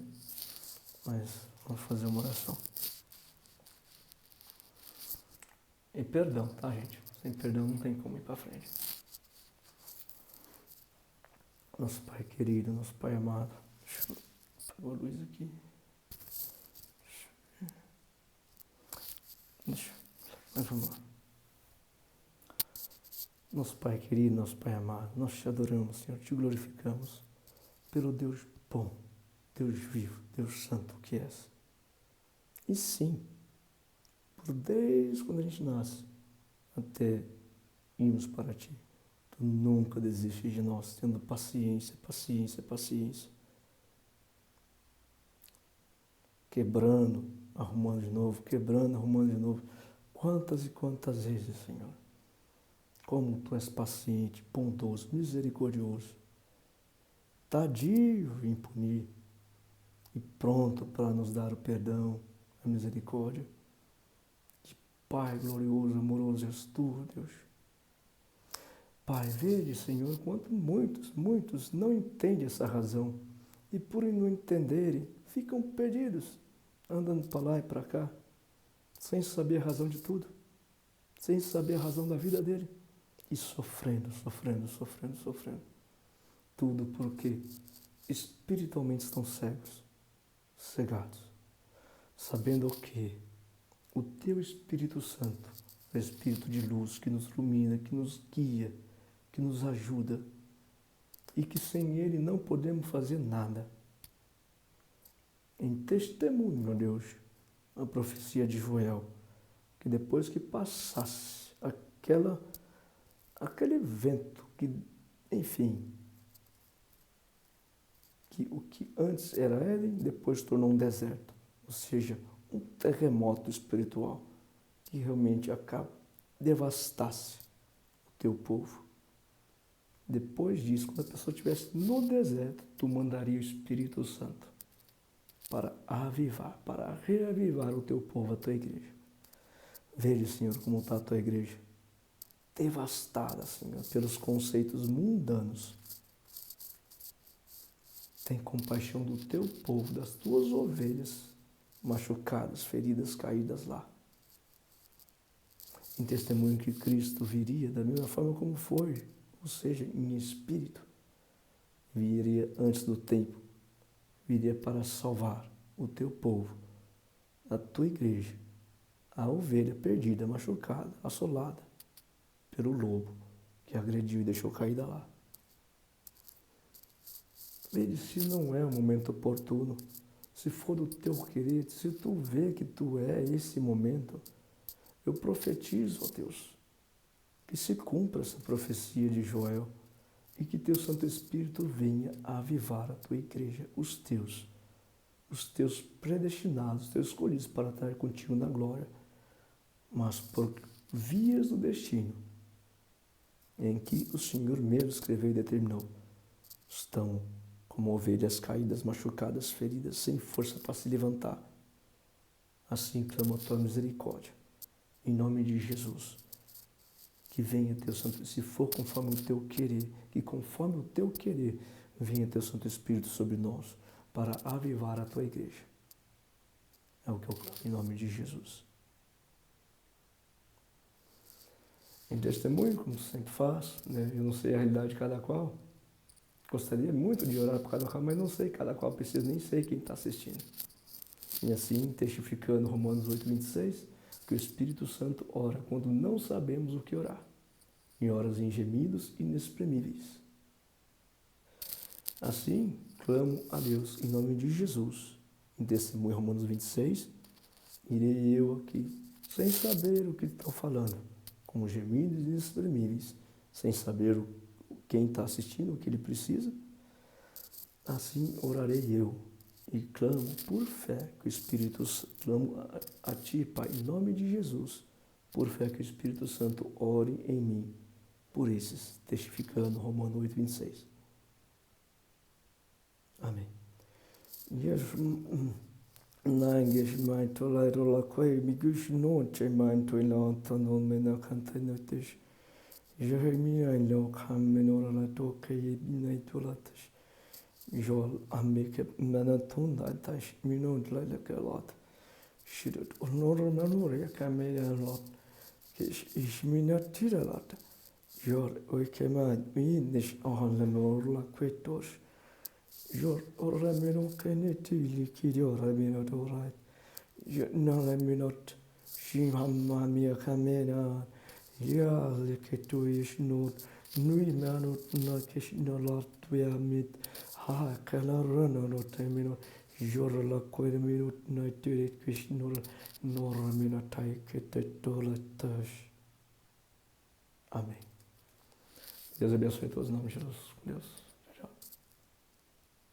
Mas, vamos fazer uma oração. E perdão, tá, gente? Sem perdão não tem como ir para frente. Nosso Pai querido, nosso Pai amado. Deixa eu apagar a luz aqui. Mas vamos lá. Nosso Pai querido, nosso Pai amado, nós te adoramos, Senhor, te glorificamos pelo Deus bom, Deus vivo, Deus santo que és. E sim, desde quando a gente nasce até irmos para Ti, Tu nunca desistes de nós, tendo paciência, paciência, paciência. Quebrando, arrumando de novo, quebrando, arrumando de novo. Quantas e quantas vezes, Senhor, como Tu és paciente, bondoso, misericordioso, tardio em punir e pronto para nos dar o perdão, a misericórdia. Que Pai glorioso, amoroso és Tu, Deus. Pai, vede, Senhor, quanto muitos não entendem essa razão e por não entenderem, ficam perdidos, andando para lá e para cá, sem saber a razão de tudo, sem saber a razão da vida dele e sofrendo. Tudo porque espiritualmente estão cegados, sabendo o que? O Teu Espírito Santo, o Espírito de luz que nos ilumina, que nos guia, que nos ajuda e que sem Ele não podemos fazer nada. Em testemunho, meu Deus, a profecia de Joel, que depois que passasse aquele evento que, enfim, que o que antes era Éden, depois tornou um deserto, ou seja, um terremoto espiritual que realmente devastasse o Teu povo. Depois disso, quando a pessoa estivesse no deserto, Tu mandaria o Espírito Santo para avivar, para reavivar o Teu povo, a Tua igreja. Veja, Senhor, como está a tua igreja, devastada, Senhor, pelos conceitos mundanos. Tem compaixão do teu povo, das tuas ovelhas, machucadas, feridas, caídas lá. Em testemunho que Cristo viria da mesma forma como foi, ou seja, em espírito, viria antes do tempo, viria para salvar o teu povo, a tua igreja, a ovelha perdida, machucada, assolada pelo lobo que agrediu e deixou caída lá. Veja se não é o momento oportuno, se for do teu querer, se tu vê que tu é esse momento, eu profetizo, ó Deus, que se cumpra essa profecia de Joel e que teu Santo Espírito venha a avivar a tua igreja, os teus predestinados, os teus escolhidos para estar contigo na glória, mas por vias do destino em que o Senhor mesmo escreveu e determinou, estão como ovelhas caídas, machucadas, feridas, sem força para se levantar. Assim clamo a tua misericórdia, em nome de Jesus. Que venha teu Santo, se for conforme o teu querer, que conforme o teu querer, venha teu Santo Espírito sobre nós, para avivar a tua igreja. É o que eu clamo, em nome de Jesus. Em testemunho, como sempre faço, né? Eu não sei a realidade de cada qual. Gostaria muito de orar por cada qual, mas não sei, cada qual precisa, nem sei quem está assistindo. E assim, testificando Romanos 8:26, que o Espírito Santo ora quando não sabemos o que orar, em horas em gemidos inexprimíveis. Assim, clamo a Deus em nome de Jesus. Em testemunho Romanos 26, irei eu aqui, sem saber o que estão falando, com gemidos inexprimíveis, sem saber quem está assistindo, o que ele precisa. Assim orarei eu e clamo por fé que o Espírito Santo, clamo a Ti, Pai, em nome de Jesus, por fé que o Espírito Santo ore em mim, por esses, testificando Romanos 8:26. Amém. Nanges mai to lai rola koi migush no che mai to ila tono mena kantenetes. Jeremia lo kameno la to ke nei to latas. Jol amike menatunda tash minod la ke lot. Shidot onor nanor ya kamera lot. Kish ishminatira lot. Jol oikeman minish on la nor la kwetos. Jor oramino keneti likidio ramino dorai. Nalaminot shimhamma mia kamena. Ya liketu ishnot. Nui manot na kishnalat viamit. Ha kalarana no temino. Jor la koeminot na tirit kishnol. Noramina taiketolatash. Amém. Deus abençoe todos em nome de Jesus. Deus.